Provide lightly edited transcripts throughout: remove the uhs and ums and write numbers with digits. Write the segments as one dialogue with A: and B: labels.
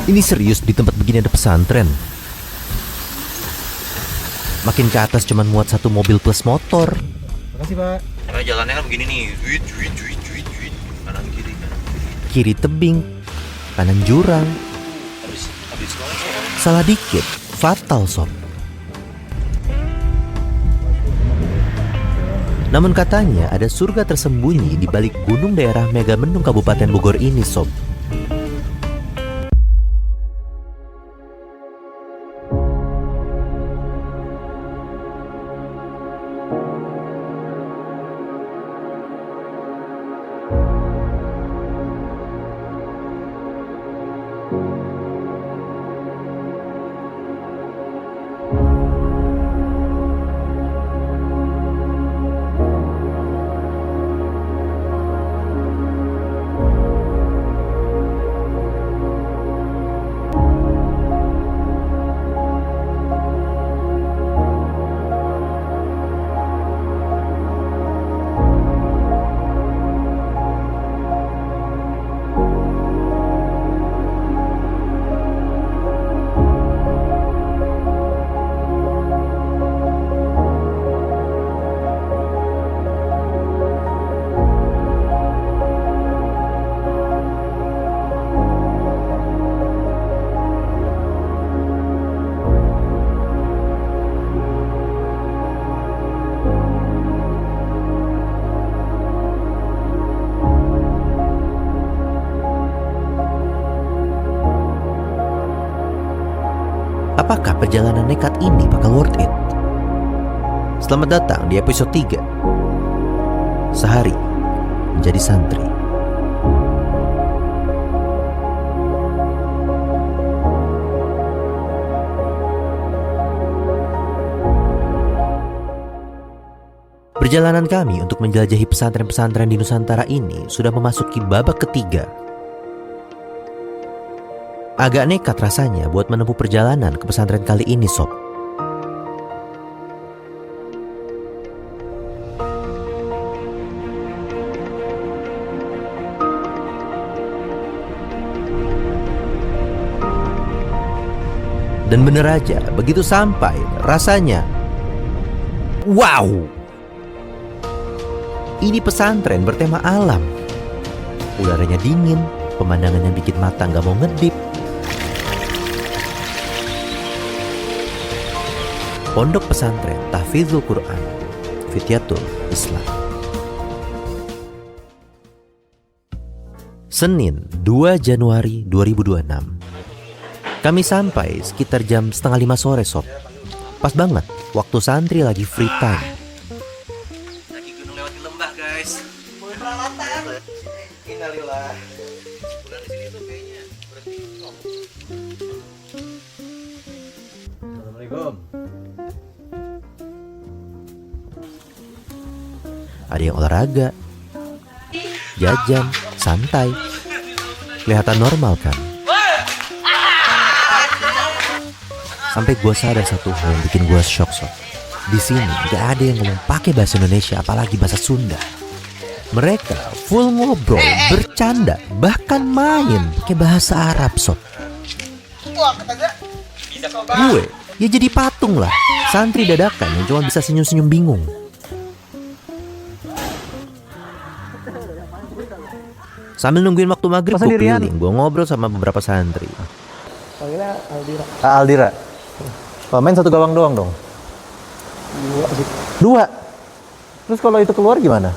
A: Ini serius di tempat begini ada pesantren? Makin ke atas cuman muat satu mobil plus motor.
B: Makasih Pak.
C: Nah, jalannya kan begini nih, juit, kanan kiri.
A: Kiri tebing, kanan jurang.
C: Habis
A: Salah dikit, fatal sob. Namun katanya ada surga tersembunyi di balik gunung daerah Megamendung Kabupaten Bogor ini sob. Apakah perjalanan nekat ini bakal worth it? Selamat datang di episode 3 Sehari Menjadi Santri. Perjalanan kami untuk menjelajahi pesantren-pesantren di Nusantara ini sudah memasuki babak ketiga. Agak nekat rasanya buat menempuh perjalanan ke pesantren kali ini sob. Dan bener aja, begitu sampai rasanya wow! Ini pesantren bertema alam. Udaranya dingin, pemandangan yang bikin mata gak mau ngedip. Pondok Pesantren Tahfidzul Quran Fityatul Islam. Senin 2 Januari 2026. Kami sampai sekitar jam 4:30 sore sob. Pas banget waktu santri lagi free time.
C: Lagi gunung lewat di lembah guys.
B: Mulai peralatan. Innalillah.
C: Bulan di sini tuh kayaknya berhenti.
B: Assalamualaikum.
A: Ada yang olahraga, jajan, santai. Kelihatan normal kan? Sampai gue sadar satu hal yang bikin gue shock sob. Di sini gak ada yang ngomong pakai bahasa Indonesia, apalagi bahasa Sunda. Mereka full ngobrol, bercanda, bahkan main pakai bahasa Arab sob. Gue ya jadi patung lah, santri dadakan yang cuma bisa senyum-senyum bingung. Sambil nungguin waktu maghrib gue keliling, gue ngobrol sama beberapa santri.
B: Panggilnya Aldira. Aldira. Oh, main satu gawang doang dong? Dua? Terus kalau itu keluar gimana?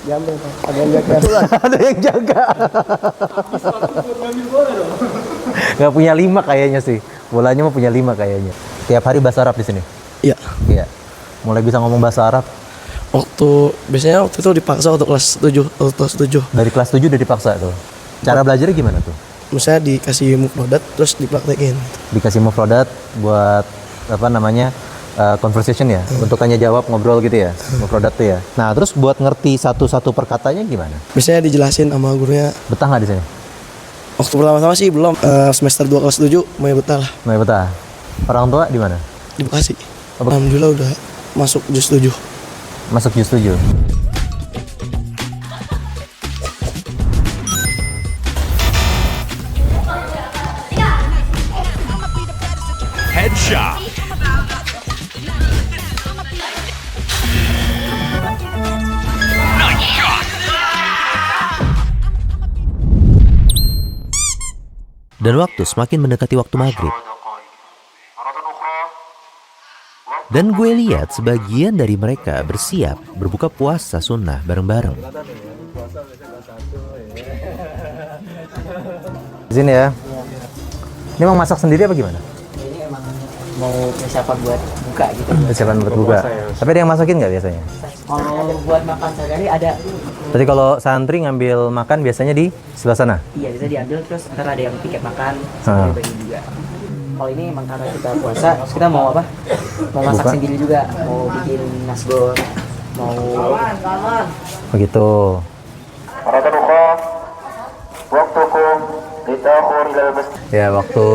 B: Diambil, Pak. Ada yang jaga. Ada yang jaga. Gak punya 5 kayaknya sih. Bolanya mah punya 5 kayaknya. Tiap hari bahasa Arab di sini?
D: Iya.
B: Iya. Mulai bisa ngomong bahasa Arab?
D: Biasanya waktu itu dipaksa untuk kelas 7.
B: Dari kelas 7 udah dipaksa tuh. Cara belajarnya gimana tuh?
D: Misalnya dikasih mufradat terus dipraktekin.
B: Dikasih mufradat buat apa namanya? Conversation ya, untuk tanya jawab ngobrol gitu ya, mufradat tuh ya. Nah, terus buat ngerti satu-satu perkatanya gimana?
D: Biasanya dijelasin sama gurunya.
B: Betah nggak di sini?
D: Waktu pertama-tama sih belum. Semester 2 kelas 7 mulai betah lah.
B: Mulai betah. Orang tua di mana?
D: Di Bekasi. Alhamdulillah udah masuk juz 7.
B: Masuk juz 7.
E: shot. Nice shot.
A: Dan waktu semakin mendekati waktu maghrib. Dan gue lihat sebagian dari mereka bersiap berbuka puasa sunnah bareng-bareng.
B: Di sini ya. Ini mau masak sendiri apa gimana?
F: Ini emang mau persiapan buat buka gitu.
B: Persiapan buat buka. Tapi ada yang masakin nggak biasanya?
F: Kalau buat makan sehari-hari ada.
B: Jadi kalau santri ngambil makan biasanya di sebelah sana?
F: Iya, bisa diambil terus ntar ada yang tiket makan,
B: Ah.
F: bagi juga. Kalau ini emang karena kita puasa, terus kita mau apa? Mau masak
B: Buka.
F: sendiri juga, mau bikin nasgor, mau
B: Begitu. Ya, waktu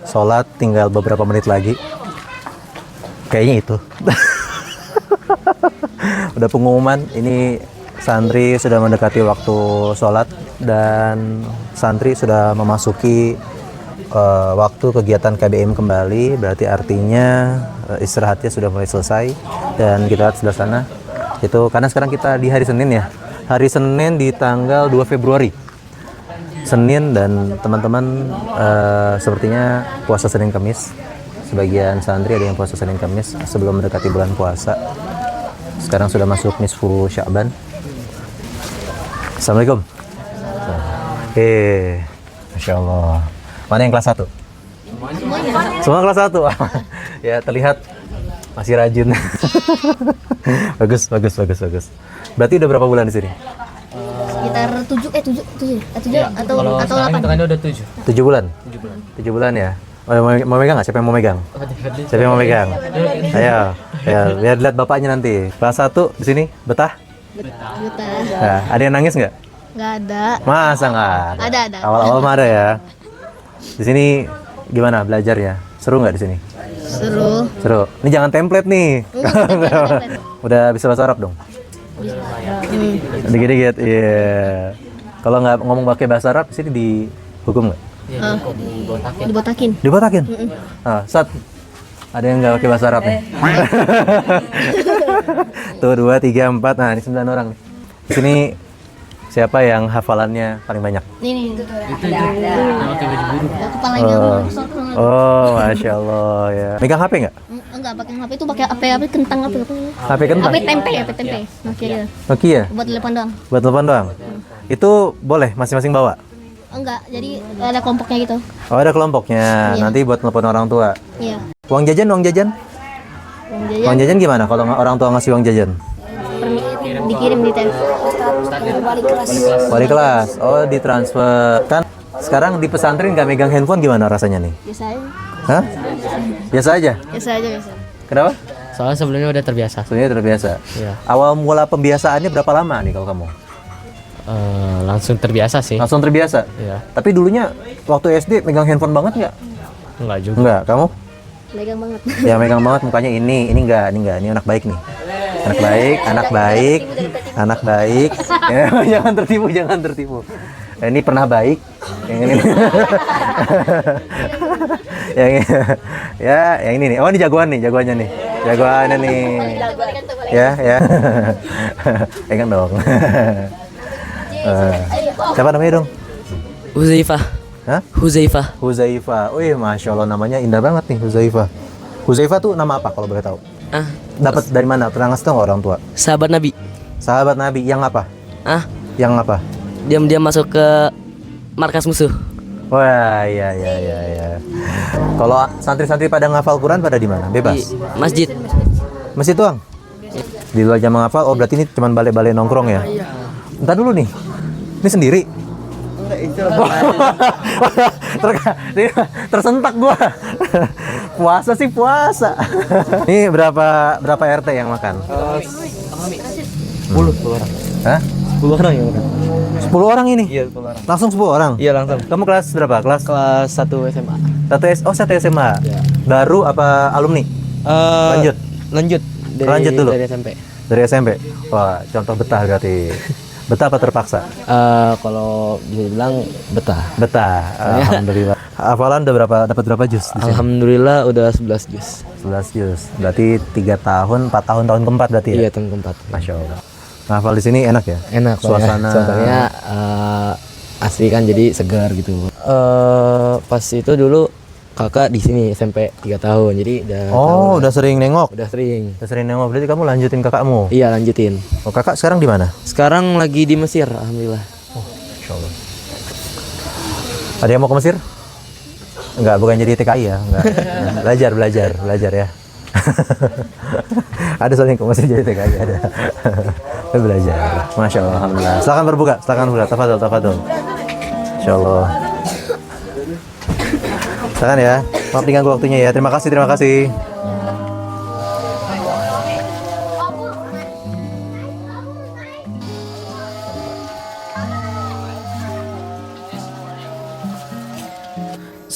B: sholat tinggal beberapa menit lagi. Kayaknya itu. Udah pengumuman, ini santri sudah mendekati waktu sholat dan santri sudah memasuki waktu kegiatan KBM kembali. Berarti artinya istirahatnya sudah mulai selesai. Dan kita lihat sebelah sana, itu karena sekarang kita di hari Senin ya. Hari Senin di tanggal 2 Februari. Senin, dan teman-teman sepertinya puasa Senin Kamis. Sebagian santri ada yang puasa Senin Kamis sebelum mendekati bulan puasa. Sekarang sudah masuk nisfu Sya'ban. Assalamualaikum. Oke, Masya Allah. Mana yang kelas 1? Semua kelas 1. Ya, terlihat masih rajin. Bagus. Berarti udah berapa bulan di sini?
G: Sekitar 7 atau 8.
B: 7 bulan. 7 bulan ya. Mau megang nggak? Siapa yang mau megang? Siapa yang mau megang? Ayo, biar lihat bapaknya nanti. Kelas 1 di sini betah?
G: Juta.
B: Nah, ada yang nangis nggak?
G: Nggak ada.
B: Masa nggak ada?
G: Ada.
B: Awal-awal mah ada ya. Di sini gimana belajarnya? Seru nggak di sini?
G: Seru.
B: Seru. Ini jangan template nih.
G: Template.
B: Udah bisa bahasa Arab dong? Dikit-dikit. Iya. Kalau nggak ngomong pakai bahasa Arab, di sini dihukum nggak?
G: Dibotakin.
B: Dibotakin? Sat. Ada yang nggak pakai bahasa Arab nih? Tuh 2, 3, 4. Nah, ini 9 orang nih. Di sini siapa yang hafalannya paling banyak?
G: Ini. Kepalanya
B: Masya Allah ya. Megang HP nggak?
G: enggak pakai HP itu pakai HP kentang apa?
B: HP kentang?
G: HP tempe. Nokia.
B: Nokia?
G: Buat telepon doang.
B: Buat telepon doang? Itu boleh masing-masing bawa?
G: Enggak, jadi ada kelompoknya gitu.
B: Oh, ada kelompoknya.
G: Iya.
B: Nanti buat telepon orang tua.
G: Iya.
B: Uang jajan?
G: Uang jajan
B: Uang jajan gimana kalau orang tua ngasih uang jajan?
G: dikirim di telepon.
B: Wali kelas. Oh, ditransfer. Kan sekarang di pesantren nggak megang handphone, gimana rasanya nih?
G: Biasa aja.
B: Hah? Biasa aja?
G: Biasa.
B: Kenapa?
F: soalnya sebelumnya udah terbiasa.
B: Sebenarnya terbiasa.
F: Iya.
B: Awal mula pembiasaannya berapa lama nih kalau kamu?
F: Langsung terbiasa sih.
B: Langsung terbiasa?
F: Iya.
B: Tapi dulunya waktu SD megang handphone banget nggak?
F: Enggak juga.
B: Enggak, kamu?
G: Megang banget.
B: Ya megang banget mukanya ini enggak, ini anak baik nih. Anak baik. Ya, jangan tertipu. Ini pernah baik. Yang ini. yang ini nih. Oh, ini jagoannya nih. Jagoannya nih. Ya. Pegang dong. Siapa namanya dong?
F: Huzaifah.
B: Hah? Huzaifah. Wih, Masya Allah, namanya indah banget nih, Huzaifah. Huzaifah tuh nama apa kalau boleh tahu? Dapat dari mana? Pernah ngasih tau nggak orang tua?
F: Sahabat Nabi.
B: Sahabat Nabi. Yang apa? Yang apa?
F: Diam-diam masuk ke markas musuh.
B: Wah, iya. Kalau santri-santri pada ngafal Quran pada di mana? Bebas.
F: Di masjid.
B: Masjid doang? Di luar jam ngafal, oh berarti ini cuma balik-balik nongkrong ya? Entar dulu nih. Ini sendiri? Tersentak gua. Puasa sih puasa. Ini berapa RT yang makan? 10 orang. Hah?
F: 10 orang ya udah.
B: 10 orang ini?
F: Iya, 10 orang.
B: Langsung 10 orang?
F: Iya, langsung.
B: Kamu kelas berapa? Kelas
F: 1 SMA.
B: 1 SMA.
F: Iya.
B: Baru apa alumni?
F: Lanjut
B: Lanjut dulu.
F: Dari SMP.
B: Dari SMP. Wah, contoh betah berarti. Betah apa terpaksa?
F: Kalau bisa bilang betah.
B: Betah. Alhamdulillah. Hafalan dapat berapa juz? di sini?
F: Alhamdulillah udah 11 juz.
B: 11 juz. Berarti 3 tahun, 4 tahun, tahun keempat berarti ya?
F: Iya, tahun keempat.
B: Masya Allah. Hafal di sini enak ya?
F: Enak suasananya asli kan, jadi segar gitu. Pas itu dulu kakak di sini SMP 3 tahun, jadi udah tahu lah.
B: Udah sering nengok?
F: Udah sering.
B: Udah sering nengok, berarti kamu lanjutin kakakmu?
F: Iya, lanjutin.
B: Oh, kakak sekarang di mana?
F: Sekarang lagi di Mesir, alhamdulillah.
B: Masya Allah. Ada yang mau ke Mesir? Enggak, bukan jadi TKI ya? Enggak. Belajar ya. Ada soalnya yang ke Mesir jadi TKI, ada. Belajar. Masya Allah, alhamdulillah. Silakan berbuka. Tafadhol. Masya Allah. Silakan ya. Maaf diganggu waktunya ya. Terima kasih.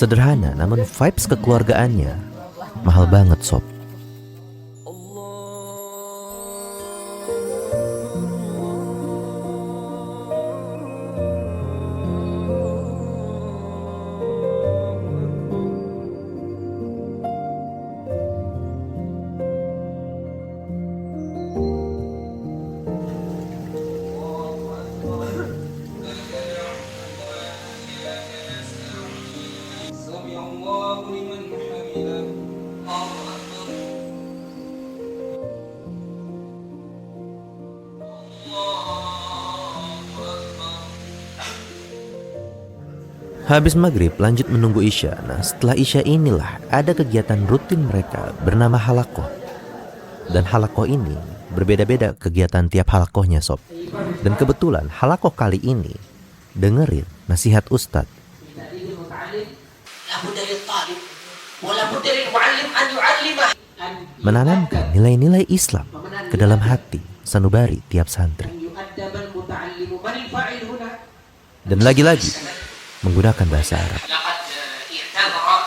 A: Sederhana namun vibes kekeluargaannya mahal banget sob. Habis maghrib lanjut menunggu Isya. Nah setelah Isya inilah ada kegiatan rutin mereka bernama halakoh. Dan halakoh ini berbeda-beda kegiatan tiap halakohnya sob. Dan kebetulan halakoh kali ini dengerin nasihat Ustadz. Menanamkan nilai-nilai Islam ke dalam hati sanubari tiap santri. Dan lagi-lagi menggunakan bahasa Arab.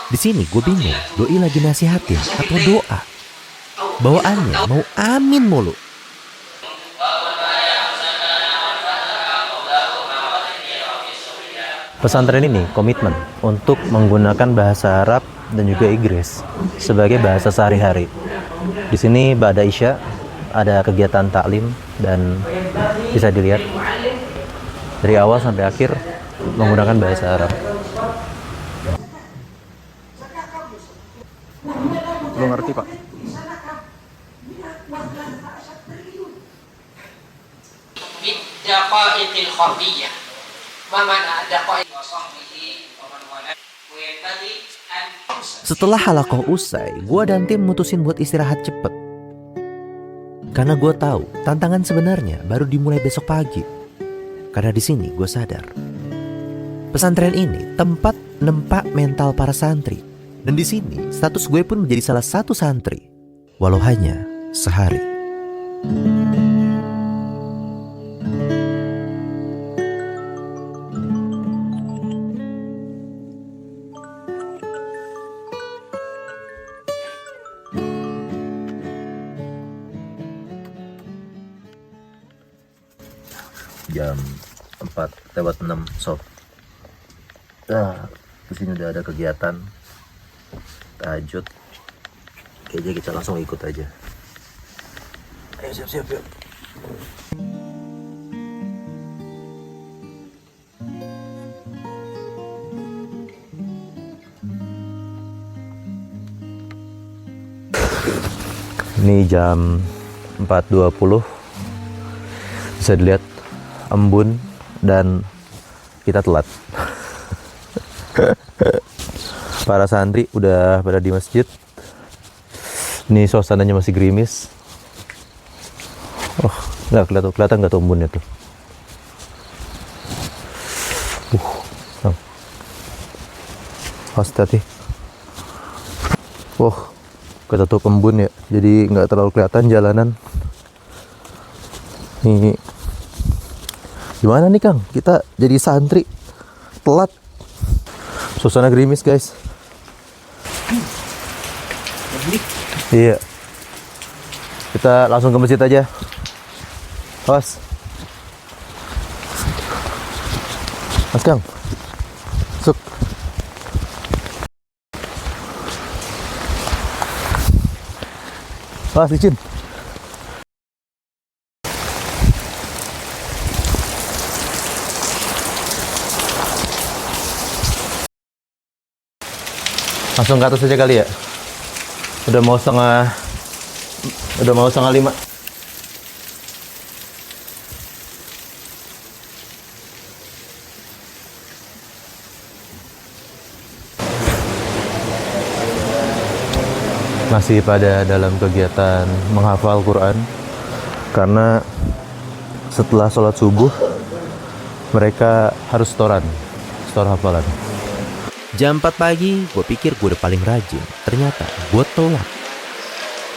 A: Di sini gue bingung, doi lagi nasihatin atau doa. Bawaannya mau amin mulu.
B: Pesantren ini komitmen untuk menggunakan bahasa Arab dan juga Inggris sebagai bahasa sehari-hari. Di sini ba'da Isya ada kegiatan taklim dan bisa dilihat dari awal sampai akhir menggunakan bahasa Arab. Lu ngerti Pak?
E: Bidaqaiqil khafiyah. Mana daqaiq
A: Setelah halakoh usai, gue dan tim mutusin buat istirahat cepet. Karena gue tahu tantangan sebenarnya baru dimulai besok pagi. Karena di sini gue sadar pesantren ini tempat nempak mental para santri. Dan di sini status gue pun menjadi salah satu santri, walau hanya sehari.
B: Jam 4:06 sob. Nah, di sini udah ada kegiatan tahajud. Kayaknya kita langsung ikut aja. Ayo siap-siap yuk. Ini jam 4:20. Bisa dilihat embun dan kita telat. Para santri udah pada di masjid. Ini suasananya masih gerimis. Oh, nggak kelihatan nggak tuh embunnya tuh. Hati-hati. Wah, ketutup embun ya, jadi nggak terlalu kelihatan jalanan. Nih, gimana nih Kang? Kita jadi santri telat. Suasana gerimis guys. Iya. Kita langsung ke masjid aja. Awas. Mas Kang. Masuk. Wah, licin. Langsung ke atas aja kali ya. Udah mau setengah 5. Masih pada dalam kegiatan menghafal Quran, karena setelah sholat subuh mereka harus stor hafalan.
A: Jam 4 pagi, gue pikir gue udah paling rajin. Ternyata gue telat.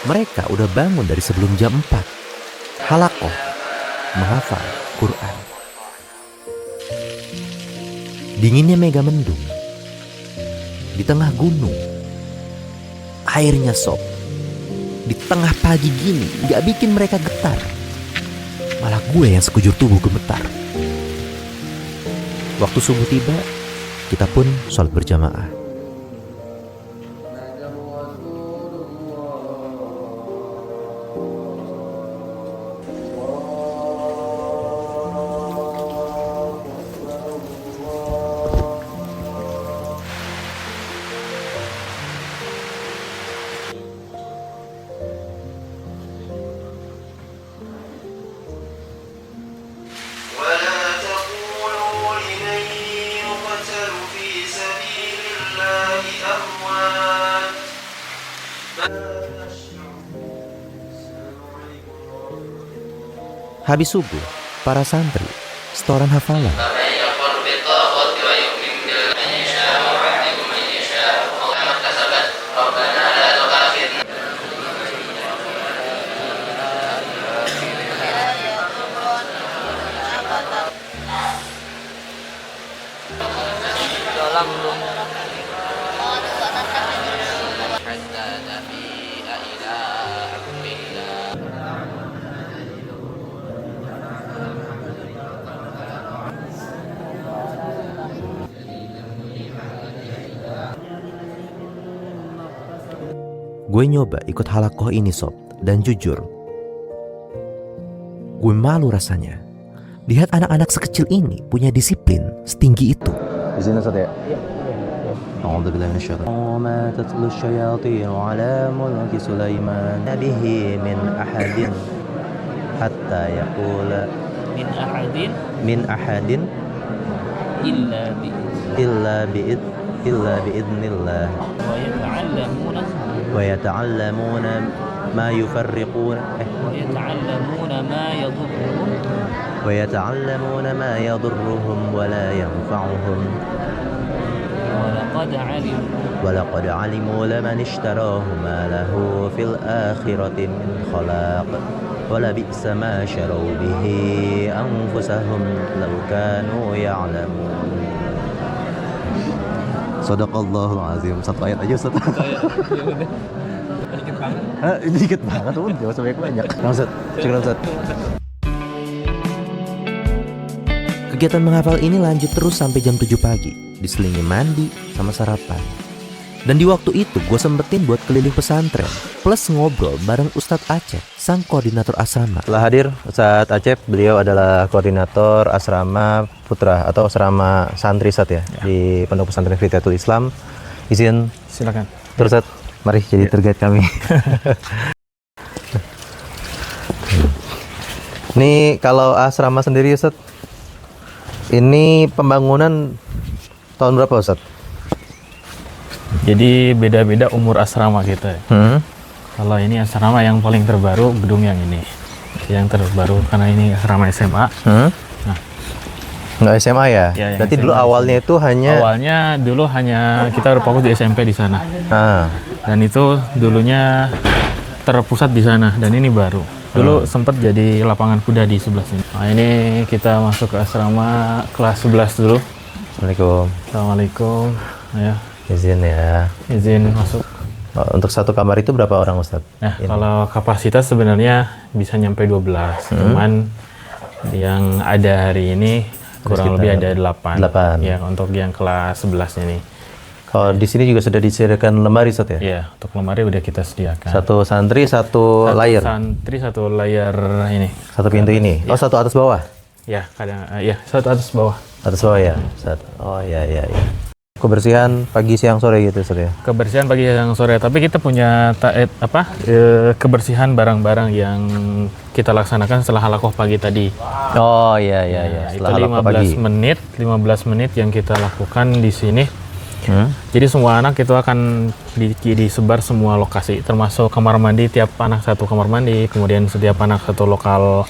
A: Mereka udah bangun dari sebelum jam 4. Halakoh, menghafal Quran. Dinginnya mega mendung. Di tengah gunung. Airnya sob. Di tengah pagi gini, gak bikin mereka getar. Malah gue yang sekujur tubuh gemetar. Waktu subuh tiba, kita pun sholat berjamaah.
C: ولا تقولوا لمن يقتل في سبيل الله أموات
A: Habis subuh, para santri setoran hafalan. Gue nyoba ikut halakoh ini sob, dan jujur, gue malu rasanya. Lihat anak-anak sekecil ini punya disiplin setinggi itu.
B: Di sini Ustaz ya? Iya. A'udzubillahi minasyaitonir rajim. Ma tatlu syayatin 'ala mulki Sulaiman bihi min ahadin hatta yaqula min ahadin illa biidnillah wa yata'allamuna ma yufarriquna ويتعلمون ما يضرهم ولا ينفعهم ولقد علموا لمن اشتراه ما له في الآخرة من خلاق ولبئس ما شروا به أنفسهم لو كانوا يعلمون. Sadaqallahul azim. Satu ayat aja Ustaz. Ini dikit banget tuh, jangan sampai banyak. Ustaz, syukur Ustaz.
A: Kegiatan menghafal ini lanjut terus sampai jam 7 pagi, diselingi mandi sama sarapan. Dan di waktu itu gue sempetin buat keliling pesantren, plus ngobrol bareng Ustadz Acep, sang koordinator asrama.
B: Telah hadir Ustadz Acep, beliau adalah koordinator asrama putra atau asrama santri Ustadz ya, di Pondok Pesantren Fityatul Islam. Izin
H: Silakan.
B: terus Ustadz, mari jadi tour guide kami. Ini kalau asrama sendiri Ustadz, ini pembangunan tahun berapa Ustadz?
H: Jadi beda-beda umur asrama kita. Kalau ini asrama yang paling terbaru, gedung yang ini. Yang terbaru karena ini asrama SMA. Nah,
B: nggak SMA ya?
H: Ya,
B: berarti
H: SMA.
B: dulu awalnya itu hanya...
H: Awalnya dulu hanya kita berfokus di SMP di sana. Dan itu dulunya terpusat di sana dan ini baru. Dulu sempat jadi lapangan kuda di sebelah sini. Nah, ini kita masuk ke asrama kelas 11 dulu.
B: Assalamualaikum.
H: Assalamualaikum. Ya,
B: Izin ya.
H: izin masuk.
B: Untuk satu kamar itu berapa orang Ustadz?
H: Nah, kalau kapasitas sebenarnya bisa nyampe 12. Cuman yang ada hari ini kurang lebih ada 8.
B: 8.
H: Ya, untuk yang kelas 11 ini.
B: Oh, di sini juga sudah disediakan lemari, Ustaz ya?
H: Iya, untuk lemari udah kita sediakan.
B: Satu santri, satu layar.
H: Santri, satu layar ini.
B: Satu pintu ini. Oh, satu atas bawah.
H: Ya, kadang ya satu atas bawah.
B: Atas bawah ya. Oh, iya. Kebersihan pagi, siang, sore gitu, Ustaz ya?
H: Kebersihan pagi siang sore, tapi kita punya kebersihan barang-barang yang kita laksanakan setelah halakoh pagi tadi.
B: Oh, iya.
H: Itu
B: Setelah halakoh pagi.
H: 15 menit yang kita lakukan di sini. Jadi semua anak itu akan disebar semua lokasi, termasuk kamar mandi, tiap anak satu kamar mandi, kemudian setiap anak satu lokal.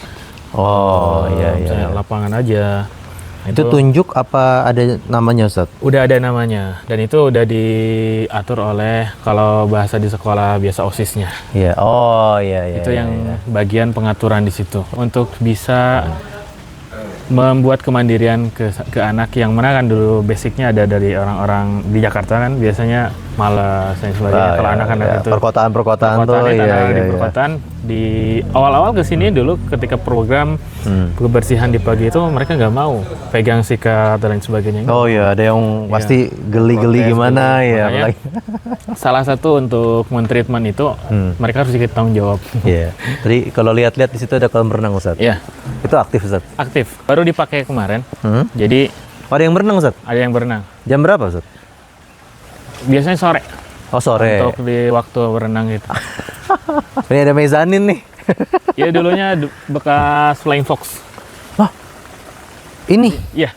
B: Oh, iya.
H: Misalnya lapangan aja. Nah,
B: Itu tunjuk apa ada namanya, Ustaz?
H: udah ada namanya, dan itu udah diatur oleh, kalau bahasa di sekolah biasa OSIS-nya.
B: Iya. Oh, iya.
H: Itu yang bagian pengaturan di situ untuk bisa membuat kemandirian ke anak yang mana kan dulu basicnya ada dari orang-orang di Jakarta kan biasanya malas dan sebagainya. Kalau anak-anak itu
B: perkotaan tuh,
H: di
B: iya.
H: perkotaan, di awal-awal kesini dulu ketika program kebersihan di pagi itu mereka nggak mau pegang sikat dan lain sebagainya.
B: Oh iya, ada yang pasti geli-geli
H: Protes
B: gimana
H: gitu.
B: ya.
H: Makanya, salah satu untuk men-treatment itu mereka harus sedikit tanggung jawab.
B: Iya. Tadi kalau lihat-lihat di situ ada kolam renang, Ustaz.
H: Iya,
B: Itu aktif, Ustaz.
H: aktif. Baru dipakai kemarin. Jadi
B: Oh, ada yang berenang, Ustaz?
H: ada yang berenang.
B: Jam berapa, Ustaz?
H: Biasanya sore.
B: Oh, sore.
H: Untuk di waktu berenang gitu.
B: Ini ada mezanin nih.
H: Ya dulunya bekas Flying Fox.
B: Ini.
H: Iya.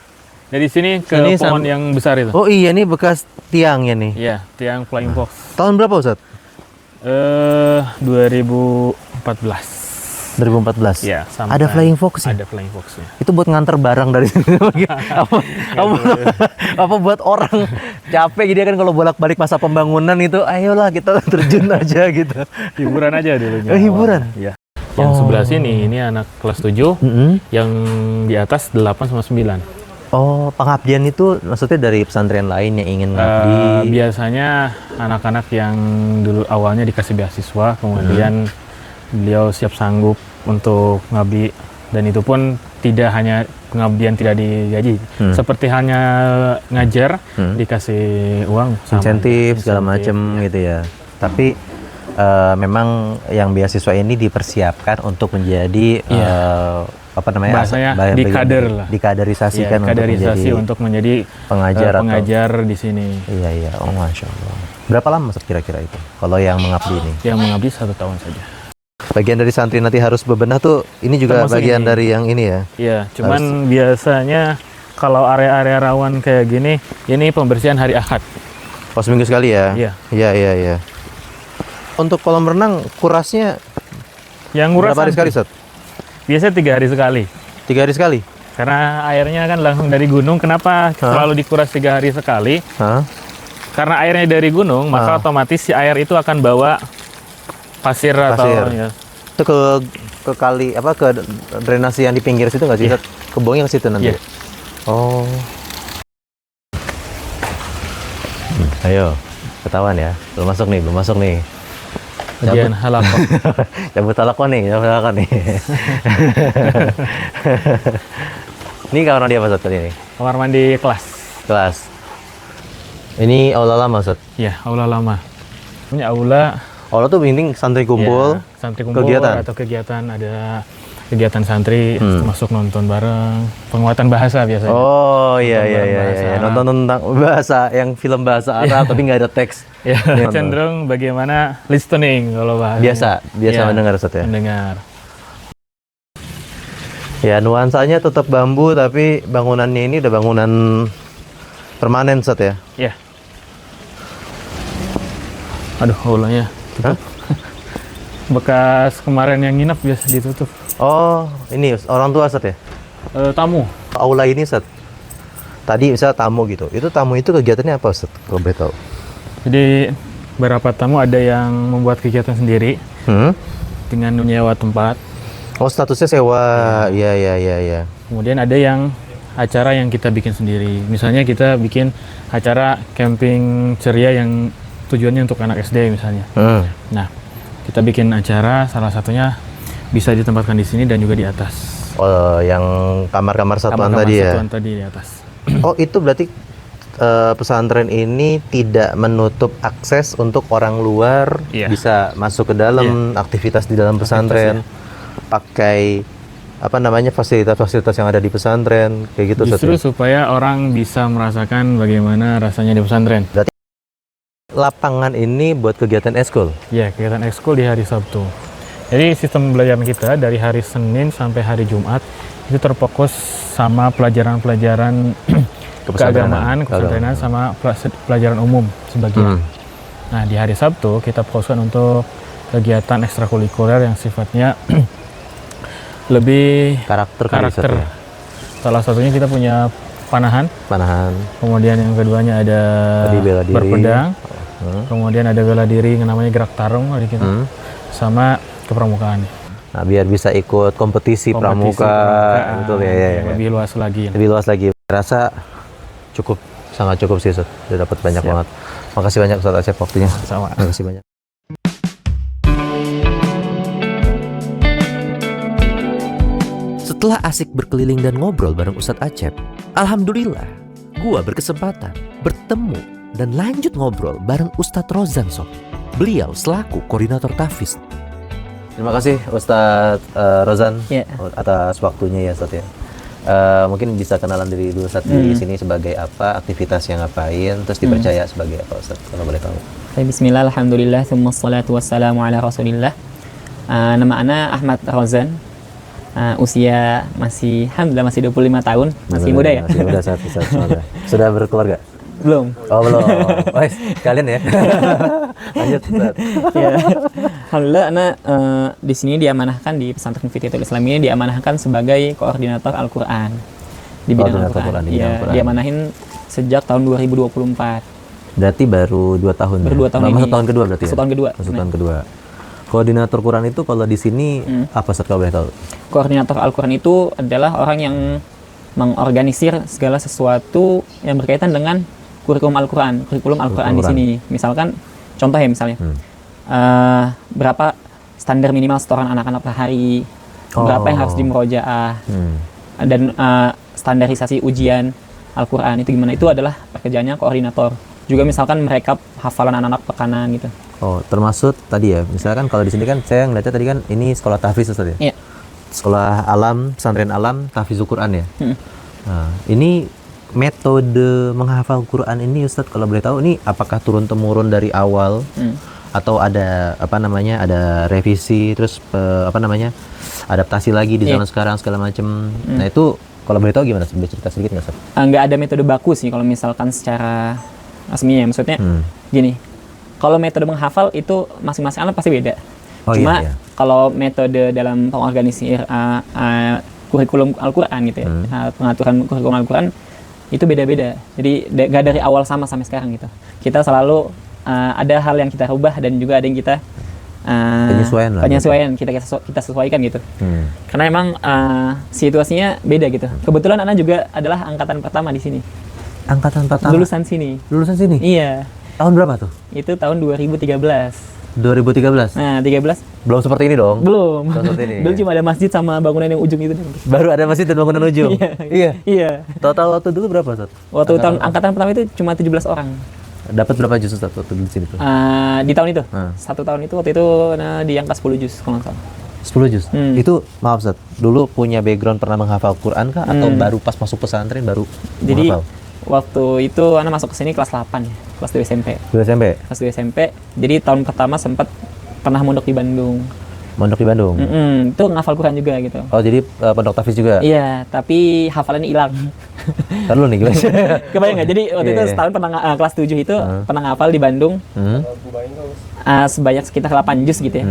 H: Dari sini ke
B: Ini
H: pohon yang besar itu.
B: Oh iya, ini bekas tiangnya nih.
H: Iya, tiang Flying Fox.
B: Tahun berapa, Ustaz?
H: 2014.
B: 2014.
H: Iya, sampai
B: Ada Flying Fox ya?
H: Ada Flying Fox-nya.
B: Itu buat nganter barang dari sini. apa buat orang capek gitu kan kalau bolak-balik masa pembangunan itu, ayolah kita terjun aja gitu.
H: Hiburan aja dulunya.
B: Hiburan.
H: Iya. Yang sebelah sini ini anak kelas 7, yang di atas 8 sama 9.
B: Oh, pengabdian itu maksudnya dari pesantren lain yang ingin ngabdi.
H: Biasanya anak-anak yang dulu awalnya dikasih beasiswa, kemudian beliau siap sanggup untuk ngabdi, dan itu pun tidak hanya pengabdian tidak digaji, seperti hanya ngajar dikasih uang,
B: Insentif segala macem gitu ya. Tapi memang yang beasiswa ini dipersiapkan untuk menjadi apa namanya?
H: Bahasanya dikader lah.
B: Dikaderisasikan
H: untuk menjadi
B: pengajar atau
H: pengajar di sini.
B: Iya. Oh, Masya Allah. Berapa lama Ustaz, kira-kira itu kalau yang mengabdi ini?
H: Yang mengabdi 1 tahun saja.
B: Bagian dari santri nanti harus bebenah tuh, ini juga
H: Termasuk
B: bagian
H: ini.
B: dari yang ini ya.
H: Iya, cuman biasanya kalau area-area rawan kayak gini, ini pembersihan hari Ahad.
B: Oh, seminggu sekali ya?
H: Iya.
B: Iya. Untuk kolam renang kurasnya
H: Yang nguras
B: berapa hari sekali, Ustaz?
H: biasanya 3 hari sekali.
B: 3 hari sekali?
H: Karena airnya kan langsung dari gunung. Kenapa selalu dikuras 3 hari sekali?
B: Hah?
H: Karena airnya dari gunung, maka otomatis si air itu akan bawa pasir. Atau ya.
B: Itu ke kali apa, ke drainasi yang di pinggir situ nggak sih?
H: Iya.
B: Ke buangnya ke situ nanti.
H: Iya.
B: Oh. Ayo, ketahuan ya. Belum masuk nih.
H: Bagian halakoh.
B: Cabut halakoh nih. Ini kamar mandi apa, Ustaz, tadi ini?
H: Kamar mandi
B: Kelas. Ini aula lama, Ustaz?
H: Ya, aula lama. Punya aula.
B: Aula tuh penting santri kumpul.
H: Ya, santri kumpul
B: kegiatan.
H: atau kegiatan, ada kegiatan santri masuk nonton bareng, penguatan bahasa biasanya.
B: Oh iya.
H: bahasa Arab.
B: Nonton tentang bahasa yang film bahasa Arab tapi nggak ada teks.
H: Ya,
B: Nonton.
H: cenderung bagaimana listening kalau bahasa.
B: Biasa
H: Ya,
B: mendengar, Ustaz ya.
H: mendengar.
B: Ya, nuansanya tetap bambu tapi bangunannya ini udah bangunan permanen, Ustaz ya.
H: Ya. Aduh, aulanya
B: Hah?
H: bekas kemarin yang nginep biasa ditutup.
B: Oh, ini orang tua, Ustaz ya.
H: Tamu.
B: Aula ini, Ustaz. Tadi misalnya tamu gitu. Itu tamu itu kegiatannya apa, Ustaz? Kalau boleh tahu.
H: Jadi beberapa tamu ada yang membuat kegiatan sendiri dengan menyewa tempat.
B: Oh, statusnya sewa. Iya.
H: Kemudian ada yang acara yang kita bikin sendiri. Misalnya kita bikin acara camping ceria yang tujuannya untuk anak SD misalnya. Nah, kita bikin acara, salah satunya bisa ditempatkan di sini dan juga di atas.
B: Oh, yang kamar-kamar satuan
H: Kamar-kamar
B: tadi ya.
H: satuan tadi di atas.
B: Oh, itu berarti pesantren ini tidak menutup akses untuk orang luar
H: Iya.
B: bisa masuk ke dalam aktivitas di dalam pesantren, pakai apa namanya fasilitas-fasilitas yang ada di pesantren kayak gitu.
H: Justru
B: Ustaz, ya?
H: supaya orang bisa merasakan bagaimana rasanya di pesantren.
B: Lapangan ini buat kegiatan ekskul.
H: Ya, kegiatan ekskul di hari Sabtu. Jadi sistem pembelajaran kita dari hari Senin sampai hari Jumat itu terfokus sama pelajaran-pelajaran keagamaan, kepesantenan, sama pelajaran umum sebagian. Nah, di hari Sabtu kita fokuskan untuk kegiatan ekstrakurikuler yang sifatnya lebih karakter.
B: Ya?
H: Salah satunya kita punya panahan, kemudian yang keduanya ada
B: bela diri.
H: berpedang, kemudian ada bela diri yang namanya gerak tarung dari kita, sama kepramukaan.
B: Nah, biar bisa ikut kompetisi pramuka, betul ya.
H: Lebih luas lagi.
B: Lebih luas lagi. Rasa sangat cukup sih, Ustaz. Udah dapat banyak banget. Makasih banyak Ustaz Acep waktunya.
H: Sama.
B: Makasih banyak.
A: Setelah asik berkeliling dan ngobrol bareng Ustadz Acep, alhamdulillah, gua berkesempatan bertemu dan lanjut ngobrol bareng Ustadz Rozan Sob. Beliau selaku koordinator tahfiz.
B: Terima kasih Ustadz Rozan
F: Ya.
B: atas waktunya ya, Ustadz ya. Mungkin bisa kenalan diri dulu Ustadz di sini sebagai apa, aktivitas yang ngapain, terus dipercaya sebagai apa Ustadz, kalau boleh tahu.
I: Bismillah, alhamdulillah, thumma salatu wassalamu ala rasulillah. Nama ana Ahmad Rozan. Usia alhamdulillah masih 25 tahun, masih muda ya.
B: Masih muda, Ustadz. Sudah berkeluarga?
I: Belum.
B: Oh, belum. Kalian ya. Lanjut Ustadz.
I: Ya. Alhamdulillah ana di sini diamanahkan di pesantren Fitiatul Islam ini diamanahkan sebagai koordinator Al-Qur'an di bidang Al-Qur'an. Iya, diamanahin sejak tahun 2024.
B: Berarti baru 2 tahun.
I: Baru 2 tahun ini.
B: Masuk tahun kedua berarti.
I: Masuk tahun kedua.
B: Masuk tahun kedua. Koordinator Quran itu kalau di sini apa Ustadz, kalau boleh tahu?
I: Koordinator Al-Qur'an itu adalah orang yang mengorganisir segala sesuatu yang berkaitan dengan kurikulum Al-Qur'an di sini. Misalkan contoh ya misalnya. Berapa standar minimal setoran anak-anak per hari, berapa yang harus dimurojaah, dan standarisasi ujian Al-Qur'an itu gimana, itu adalah pekerjaannya koordinator. Juga misalkan mereka hafalan anak-anak pekanan gitu.
B: Oh, termasuk tadi ya, misalkan kalau di sini kan saya ngeliatnya tadi kan ini sekolah tahfiz Ustaz ya?
I: Iya.
B: Sekolah alam, pesantren alam, tahfizul Quran ya? Nah, ini metode menghafal Quran ini Ustaz, kalau boleh tahu ini apakah turun-temurun dari awal? Atau ada ada revisi, terus adaptasi lagi di zaman sekarang segala macam? Nah itu kalau boleh tahu gimana? Boleh cerita sedikit nggak Ustaz?
I: Nggak ada metode baku sih kalau misalkan secara resminya, maksudnya gini. Kalau metode menghafal itu masing-masing anak pasti beda. Cuma kalau metode dalam pengorganisir kurikulum Al-Qur'an gitu ya, pengaturan kurikulum Al-Qur'an itu beda-beda. Jadi nggak dari awal sama sampai sekarang gitu. Kita selalu ada hal yang kita rubah dan juga ada yang kita penyesuaian kita sesuaikan gitu. Karena emang situasinya beda gitu. Kebetulan Ana juga adalah angkatan pertama di sini.
B: Angkatan pertama?
I: Lulusan sini. Iya.
B: Tahun berapa tuh?
I: Itu tahun 2013.
B: 2013?
I: Nah, 13.
B: Belum seperti ini dong?
I: Belum.
B: Seperti ini.
I: Dulu cuma ada masjid sama bangunan yang ujung itu.
B: Baru ada masjid dan bangunan ujung?
I: Iya.
B: Total waktu dulu berapa Ustaz?
I: Waktu angkatan pertama itu cuma 17 orang.
B: Dapat berapa juz Ustaz waktu di sini tuh?
I: Di tahun itu? Satu tahun itu waktu itu di angka 10 juz kalau nggak salah.
B: 10 juz? Itu maaf Ustaz, dulu punya background pernah menghafal Quran kah? Atau baru pas masuk pesantren baru menghafal?
I: Jadi waktu itu Ana masuk ke sini kelas 8 ya, kelas 2 SMP. Kelas 2 SMP. Jadi tahun pertama sempat pernah mondok di Bandung. Itu ngafal Quran juga gitu.
B: Oh, jadi pondok tahfiz juga?
I: Iya, tapi hafalannya hilang.
B: Ntar dulu nih gimana?
I: Kebayang nggak? Jadi waktu itu setahun pernah kelas 7 itu pernah ngafal di Bandung. Sebanyak sekitar 8 juz gitu ya.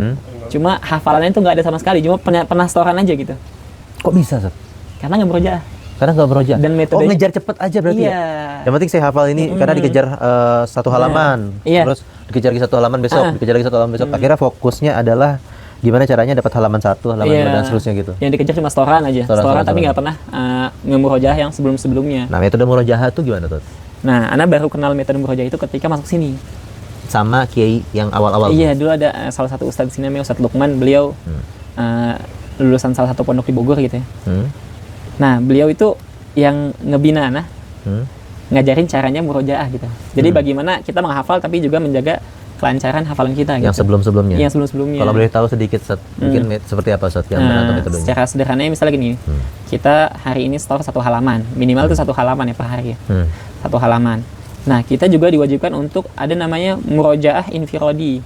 I: Cuma hafalannya itu nggak ada sama sekali, cuma pernah setoran aja gitu.
B: Kok bisa Ustaz?
I: Karena nggak beroja.
B: Dan metode ngejar cepet aja berarti ya? Yang penting saya hafal ini karena dikejar satu halaman, terus dikejar lagi satu halaman besok, akhirnya fokusnya adalah gimana caranya dapat halaman 1, halaman 2 dan seterusnya gitu.
I: Yang dikejar cuma setoran aja, setoran tapi nggak pernah ngemurojah yang sebelumnya.
B: Nah, metode murojah itu gimana tuh?
I: Nah, Ana baru kenal metode murojah itu ketika masuk sini.
B: Sama kiai yang awal-awal?
I: Iya, dulu ada salah satu ustadz di sini namanya Ustadz Lukman, beliau lulusan salah satu pondok di Bogor gitu ya. Nah, beliau itu yang ngebina Ana ngajarin caranya murojaah gitu. Jadi bagaimana kita menghafal tapi juga menjaga kelancaran hafalan kita gitu.
B: Yang sebelum-sebelumnya.
I: Yang sebelum-sebelumnya.
B: Kalau boleh tahu sedikit Ustaz, mungkin seperti apa Ustaz gambaran atau metodenya?
I: Secara sederhananya misalnya gini, kita hari ini store 1 halaman, minimal itu 1 halaman ya per hari ya. 1 halaman. Nah, kita juga diwajibkan untuk ada namanya murojaah infiradi.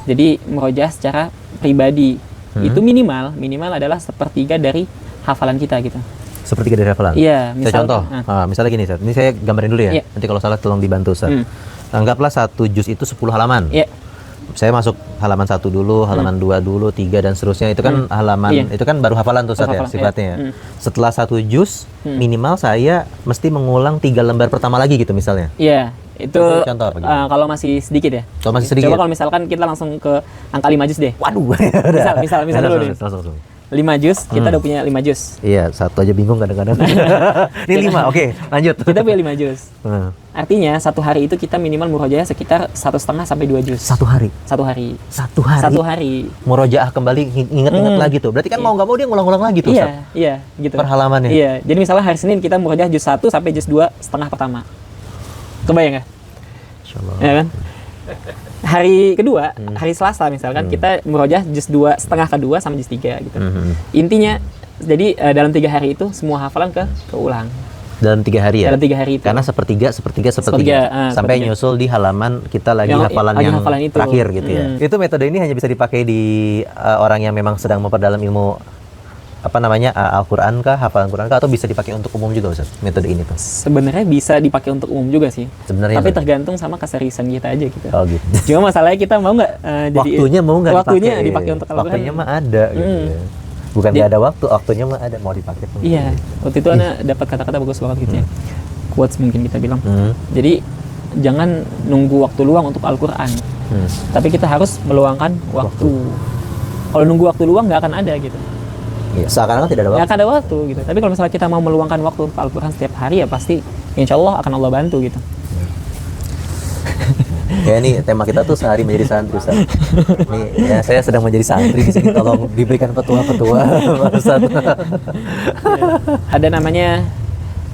I: Jadi murojaah secara pribadi. Itu minimal adalah 1/3 dari hafalan kita gitu.
B: 1/3 dari hafalan?
I: Iya,
B: Saya contoh, misalnya gini Ustaz, ini saya gambarin dulu ya, nanti kalau salah tolong dibantu Ustaz. Anggaplah 1 juz itu 10 halaman.
I: Iya.
B: Saya masuk halaman 1 dulu, halaman 2 dulu, 3 dan seterusnya. Itu kan halaman, itu kan baru hafalan tuh Ustaz ya, sifatnya. Setelah 1 juz, minimal saya mesti mengulang 3 lembar pertama lagi gitu misalnya.
I: Iya, itu
B: contoh apa gitu?
I: kalau masih sedikit ya.
B: Kalau masih sedikit.
I: Coba kalau misalkan kita langsung ke angka 5 juz deh.
B: Waduh.
I: Misal dulu deh.
B: Langsung.
I: 5 juz, kita udah punya 5 juz.
B: Iya, 1 aja bingung kadang-kadang. Ini 5, oke, lanjut.
I: Kita punya 5 juz. Artinya 1 hari itu kita minimal murojaah sekitar 1,5 sampai 2 juz.
B: 1 hari?
I: 1 hari.
B: 1 hari?
I: 1 hari.
B: Murojaah kembali, ingat-ingat lagi tuh. Berarti kan mau nggak mau dia ngulang-ulang lagi tuh, Ustaz?
I: Iya, gitu.
B: Per halamannya?
I: Iya, jadi misalnya hari Senin kita murojaah juz 1 sampai juz 2,5 pertama. Kebayang nggak?
B: Insyaallah.
I: Ya kan? Hari kedua, hari Selasa misalkan kita murojaah juz 2,5 kedua sama juz 3 gitu. Intinya jadi dalam 3 hari itu semua hafalan keulang.
B: Dalam 3 hari ya?
I: Dalam 3 hari itu.
B: Karena sepertiga. Sampai
I: sepertiga.
B: nyusul di halaman kita lagi hafalan yang
I: itu.
B: terakhir gitu ya. Itu metode ini hanya bisa dipakai di orang yang memang sedang memperdalam ilmu Al-Quran kah, hafalan Quran kah, atau bisa dipakai untuk umum juga Ustaz, metode ini tuh?
I: Sebenarnya bisa dipakai untuk umum juga sih.
B: Sebenarnya.
I: Tapi tergantung sama keseriusan kita aja gitu.
B: Oh gitu.
I: Cuma masalahnya kita mau nggak
B: waktunya mau nggak
I: dipakai untuk Al-Quran.
B: Waktunya mah ada gitu. Bukan nggak ada waktu, waktunya mah ada, mau dipakai tuh.
I: Iya, waktu itu Ana dapat kata-kata bagus banget gitu ya. Quotes mungkin kita bilang. Jadi jangan nunggu waktu luang untuk Al-Quran. Tapi kita harus meluangkan waktu. Kalau nunggu waktu luang nggak akan ada gitu.
B: Iya, seakan-akan tidak ada waktu.
I: Nggak akan ada waktu gitu. Tapi kalau misalnya kita mau meluangkan waktu untuk Al-Quran setiap hari ya pasti insya Allah akan Allah bantu gitu.
B: Ya ini tema kita tuh sehari menjadi santri Ustaz. Nih ya saya sedang menjadi santri di sini, tolong diberikan petua-petua Ustaz.
I: Ada namanya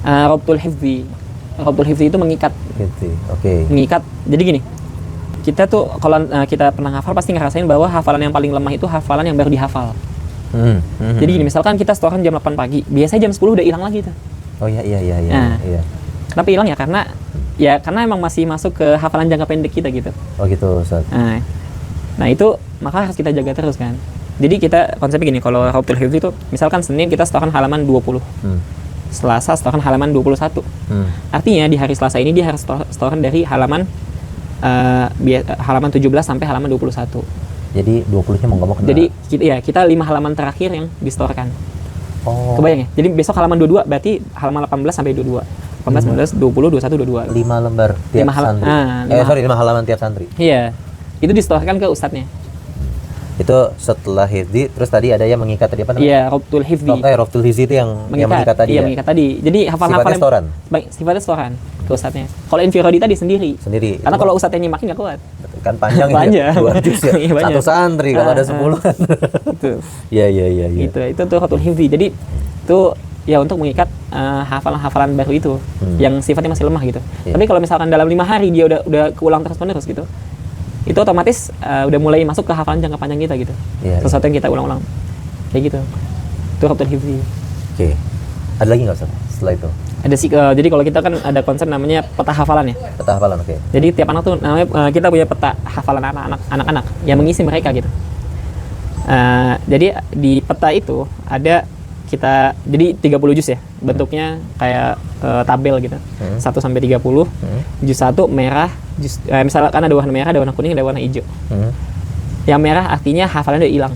I: Rabtul Hifzi. Rabtul Hifzi itu mengikat.
B: Gitu. Oke.
I: Mengikat. Jadi gini. Kita tuh kalau kita pernah hafal pasti ngerasain bahwa hafalan yang paling lemah itu hafalan yang baru dihafal. Jadi gini, misalkan kita setoran jam 8 pagi, biasanya jam 10 udah hilang lagi tuh.
B: Oh iya.
I: Nah, kenapa hilang ya? Karena emang masih masuk ke hafalan jangka pendek kita gitu.
B: Oh gitu Ustaz.
I: Nah itu maka harus kita jaga terus kan. Jadi kita konsepnya gini, kalau Rabtul Hifzi itu misalkan Senin kita setoran halaman 20. Selasa setoran halaman 21. Artinya di hari Selasa ini dia harus setoran dari halaman 17 sampai halaman 21.
B: Jadi 20-nya mau nggak mau kena.
I: Jadi kita 5 halaman terakhir yang distorkan.
B: Oh.
I: Kebayang ya? Jadi besok halaman 22 berarti halaman 18 sampai 22. 18, 19, 20, 21, 22.
B: 5 lembar tiap santri. 5 halaman tiap santri.
I: Iya. Itu distorkan ke ustadznya.
B: Itu setelah hifzi, terus tadi ada yang mengikat tadi apa namanya?
I: Iya, Rabtul Hifzi.
B: Rabtul Hifzi itu yang mengikat tadi.
I: Iya, mengikat tadi. Jadi hafal-hafal
B: sifatnya setoran.
I: Sifatnya setoran ke ustadznya. Kalau infiradi tadi sendiri.
B: Karena
I: kalau ustadznya nyimakin nggak kuat.
B: Kan panjang
I: ya.
B: 2 juz ya. Satu santri kalau ada 10 kan.
I: Itu.
B: Iya.
I: Itu tuh Rabtul Hifzi. Jadi itu ya untuk mengikat hafalan-hafalan baru itu yang sifatnya masih lemah gitu. Tapi kalau misalkan dalam 5 hari dia udah keulang terus-menerus gitu. Itu otomatis udah mulai masuk ke hafalan jangka panjang kita gitu. Sesuatu yang kita ulang-ulang. Kayak gitu. Itu Rabtul Hifzi.
B: Oke. Ada lagi nggak Ustaz setelah itu?
I: Ada sih, jadi kalau kita kan ada konsep namanya peta hafalan ya.
B: Peta hafalan, oke.
I: Jadi tiap anak tuh namanya kita punya peta hafalan anak-anak yang mengisi mereka gitu. Jadi di peta itu ada jadi 30 juz ya. Bentuknya kayak tabel gitu. 1 sampai 30. Juz 1 merah, misalkan ada warna merah, ada warna kuning, ada warna hijau. Yang merah artinya hafalan udah hilang.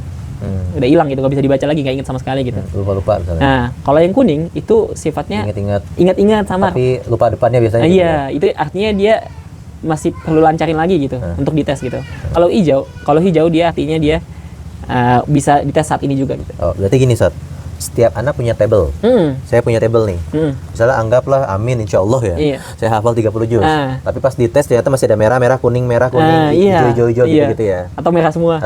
I: Udah hilang gitu, nggak bisa dibaca lagi, nggak inget sama sekali gitu.
B: Lupa misalnya.
I: Nah, kalau yang kuning itu sifatnya ingat-ingat samar.
B: Tapi lupa depannya biasanya.
I: Iya, itu artinya dia masih perlu lancarin lagi gitu untuk dites gitu. Kalau hijau dia artinya dia bisa dites saat ini juga gitu.
B: Oh, berarti gini Ustaz. Setiap anak punya tabel. Saya punya tabel nih. Misalnya anggaplah amin insyaallah ya.
I: Iya.
B: Saya hafal 30 juz. Tapi pas dites ternyata masih ada merah kuning, hijau gitu ya.
I: Atau merah semua.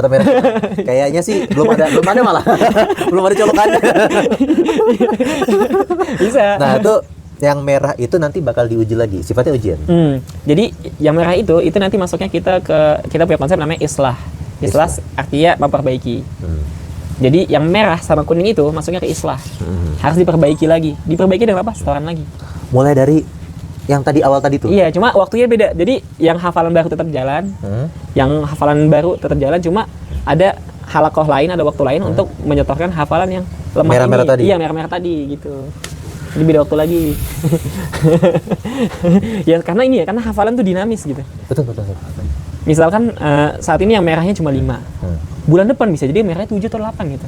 B: Kayaknya sih belum ada malah. Belum ada colokannya.
I: Bisa.
B: Nah, itu yang merah itu nanti bakal diuji lagi, sifatnya ujian.
I: Jadi yang merah itu nanti masuknya kita punya konsep namanya islah. Islah artinya memperbaiki. Jadi yang merah sama kuning itu masuknya ke islah. Harus diperbaiki lagi. Diperbaiki dengan apa? Setoran lagi.
B: Mulai dari yang tadi awal tadi tuh.
I: Iya, cuma waktunya beda. Jadi yang hafalan baru tetap jalan. Yang hafalan baru tetap jalan, cuma ada halakoh lain, ada waktu lain untuk menyetorkan hafalan yang lemah
B: merah-merah
I: ini.
B: tadi.
I: Iya, merah-merah tadi gitu. Jadi beda waktu lagi. Ya karena ini ya, karena hafalan tuh dinamis gitu.
B: Betul.
I: Misalkan saat ini yang merahnya cuma 5. Bulan depan bisa jadi merahnya 7 atau 8 gitu.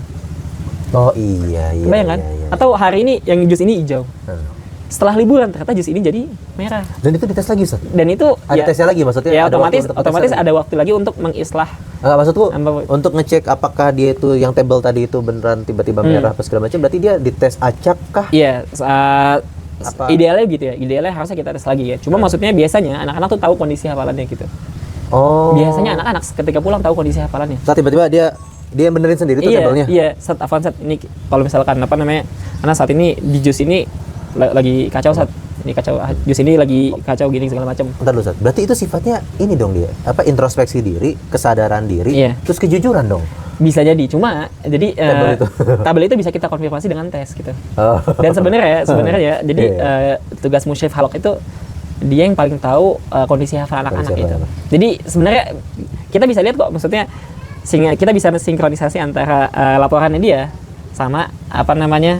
B: Oh iya.
I: Kebayang kan?
B: Iya.
I: Atau hari ini yang jus ini hijau. Setelah liburan ternyata jus ini jadi merah.
B: Dan itu dites lagi, Ustaz?
I: Dan itu
B: Ada tesnya lagi maksudnya?
I: Ya
B: Ada
I: otomatis ada waktu lagi untuk mengislah.
B: Maksudku untuk ngecek apakah dia itu yang tabel tadi itu beneran tiba-tiba merah apa segala macam, berarti dia dites acak kah?
I: Iya, idealnya gitu ya. Idealnya harusnya kita tes lagi ya. Cuma maksudnya biasanya anak-anak tuh tahu kondisi hafalannya gitu.
B: Oh.
I: Biasanya anak-anak ketika pulang tahu kondisi hafalannya.
B: Saat tiba-tiba dia benerin sendiri tuh tabelnya.
I: Iya, set ini kalau misalkan apa namanya? Karena saat ini di jus ini lagi kacau saat ini kacau jus ini lagi kacau gini segala macam.
B: Bentar dulu, Ustaz. Berarti itu sifatnya ini dong dia. Apa introspeksi diri, kesadaran diri, terus kejujuran dong.
I: Bisa jadi, cuma jadi tabel itu bisa kita konfirmasi dengan tes gitu. Dan sebenarnya jadi tugas musyrif halaq itu dia yang paling tahu kondisi hafal anak-anak itu. Jadi sebenarnya kita bisa lihat kok, maksudnya kita bisa sinkronisasi antara laporannya dia sama apa namanya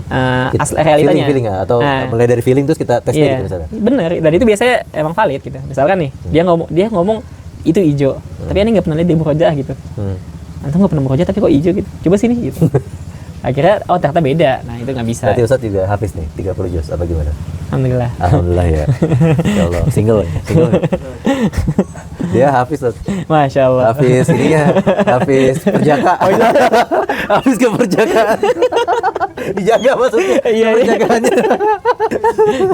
I: realitanya.
B: Feeling atau mulai dari feeling terus kita tes gitu misalnya.
I: Bener, dan itu biasanya emang valid gitu. Misalkan nih dia ngomong itu hijau, tapi ini nggak pernah lihat dia murojaah gitu. Antum nggak pernah murojaah tapi kok hijau gitu. Coba sini gitu. Akhirnya ternyata beda. Nah itu nggak bisa.
B: Berarti Ustaz juga hafiz nih 30 juz apa gimana?
I: Alhamdulillah
B: Ya. Ya Allah, single. Dia hafiz, Ustaz.
I: Masya Allah.
B: Hafiz hafiz perjaka. Hafiz keperjakaan. Dijaga maksudnya.
I: Iya.
B: Perjagaannya.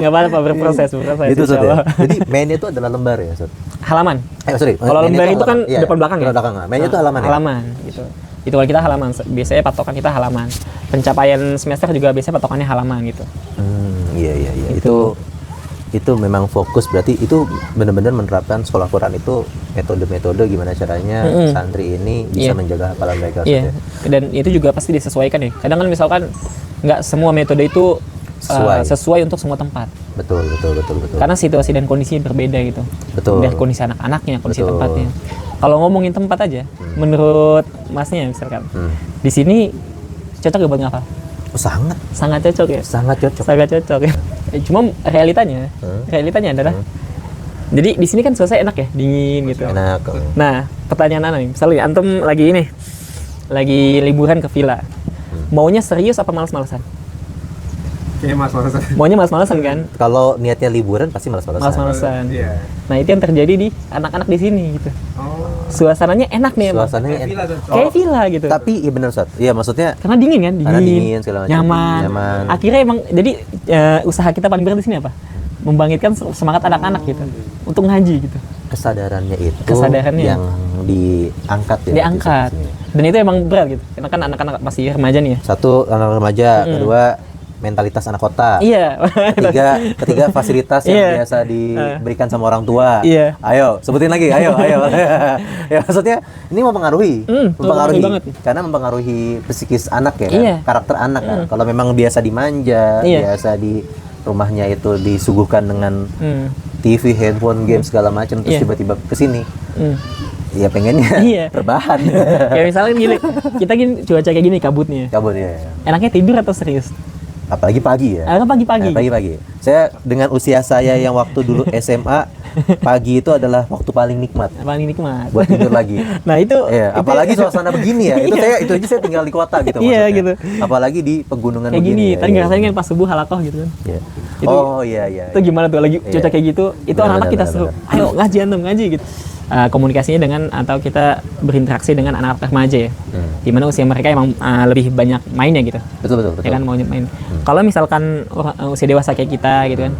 I: Nggak apa-apa, berproses.
B: Itu Ustaz ya. Jadi mainnya itu adalah lembar ya, Ustaz.
I: Halaman.
B: Sorry.
I: Kalau lembar itu kan depan belakang ya.
B: Mainnya itu halaman ya.
I: Halaman gitu. Itu kalau kita halaman, biasanya patokan kita halaman. Pencapaian semester juga biasanya patokannya halaman gitu.
B: Iya. Itu memang fokus, berarti itu benar-benar menerapkan sekolah Quran itu metode-metode gimana caranya santri ini bisa menjaga hafalan mereka.
I: Iya. Dan itu juga pasti disesuaikan ya. Kadang kan misalkan nggak semua metode itu sesuai untuk semua tempat.
B: Betul.
I: Karena situasi dan kondisi berbeda gitu.
B: Betul.
I: Dari kondisi anak-anaknya, kondisi tempatnya. Kalau ngomongin tempat aja, menurut masnya misalkan, di sini cocok gak buat ngapal? Sangat cocok ya? Sangat cocok ya. Cuma realitanya adalah, jadi di sini kan suasana enak ya, dingin gitu.
B: Enak.
I: Nah, pertanyaan anak nih, misalnya antum lagi liburan ke villa, maunya serius apa malas-malasan?
J: Kayaknya malas-malasan.
I: Maunya malas-malasan kan?
B: Kalau niatnya liburan pasti malas-malasan.
I: Iya. Nah itu yang terjadi di anak-anak di sini gitu. Suasananya enak nih emang.
B: Suasananya
I: kayak villa gitu.
B: Tapi iya benar Ustaz. Iya maksudnya.
I: Karena dingin kan?
B: Dingin segala macam.
I: Nyaman. Akhirnya emang jadi usaha kita paling berat di sini apa? Membangkitkan semangat anak-anak gitu untuk ngaji gitu.
B: Kesadarannya itu yang diangkat ya.
I: Diangkat. Dan itu emang berat gitu. Karena kan anak-anak masih remaja nih ya.
B: Satu anak remaja, kedua mentalitas anak kota.
I: Iya.
B: Ketiga fasilitas yang biasa diberikan sama orang tua.
I: Iya.
B: Ayo, sebutin lagi. Ayo. Ya maksudnya ini mempengaruhi
I: banget.
B: Karena mempengaruhi psikis anak ya,
I: Iya.
B: karakter anak kan. Kalau memang biasa dimanja, biasa di rumahnya itu disuguhkan dengan TV, handphone, game segala macam, terus tiba-tiba kesini. Ya pengennya berbahan.
I: Kayak misalnya gini, kita gini cuaca kayak gini kabut nih.
B: Kabut ya.
I: Enaknya tidur atau serius?
B: Apalagi pagi ya. Pagi. Saya dengan usia saya yang waktu dulu SMA, pagi itu adalah waktu paling nikmat. Buat tidur lagi.
I: Nah, itu
B: apalagi suasana begini ya. Itu aja saya tinggal di kota gitu
I: maksudnya.
B: Gitu. Apalagi di pegunungan
I: kayak
B: begini.
I: Gini, tadi ngerasain kan pas subuh halakoh gitu kan.
B: Iya. Iya.
I: Itu gimana tuh lagi cuaca kayak gitu? Itu anak-anak kita seru. Ayo ngaji antum ngaji gitu. Komunikasinya dengan atau kita berinteraksi dengan anak-anak remaja ya, dimana usia mereka emang lebih banyak mainnya gitu.
B: Betul.
I: Ya kan maunya main. Kalau misalkan usia dewasa kayak kita gitu kan,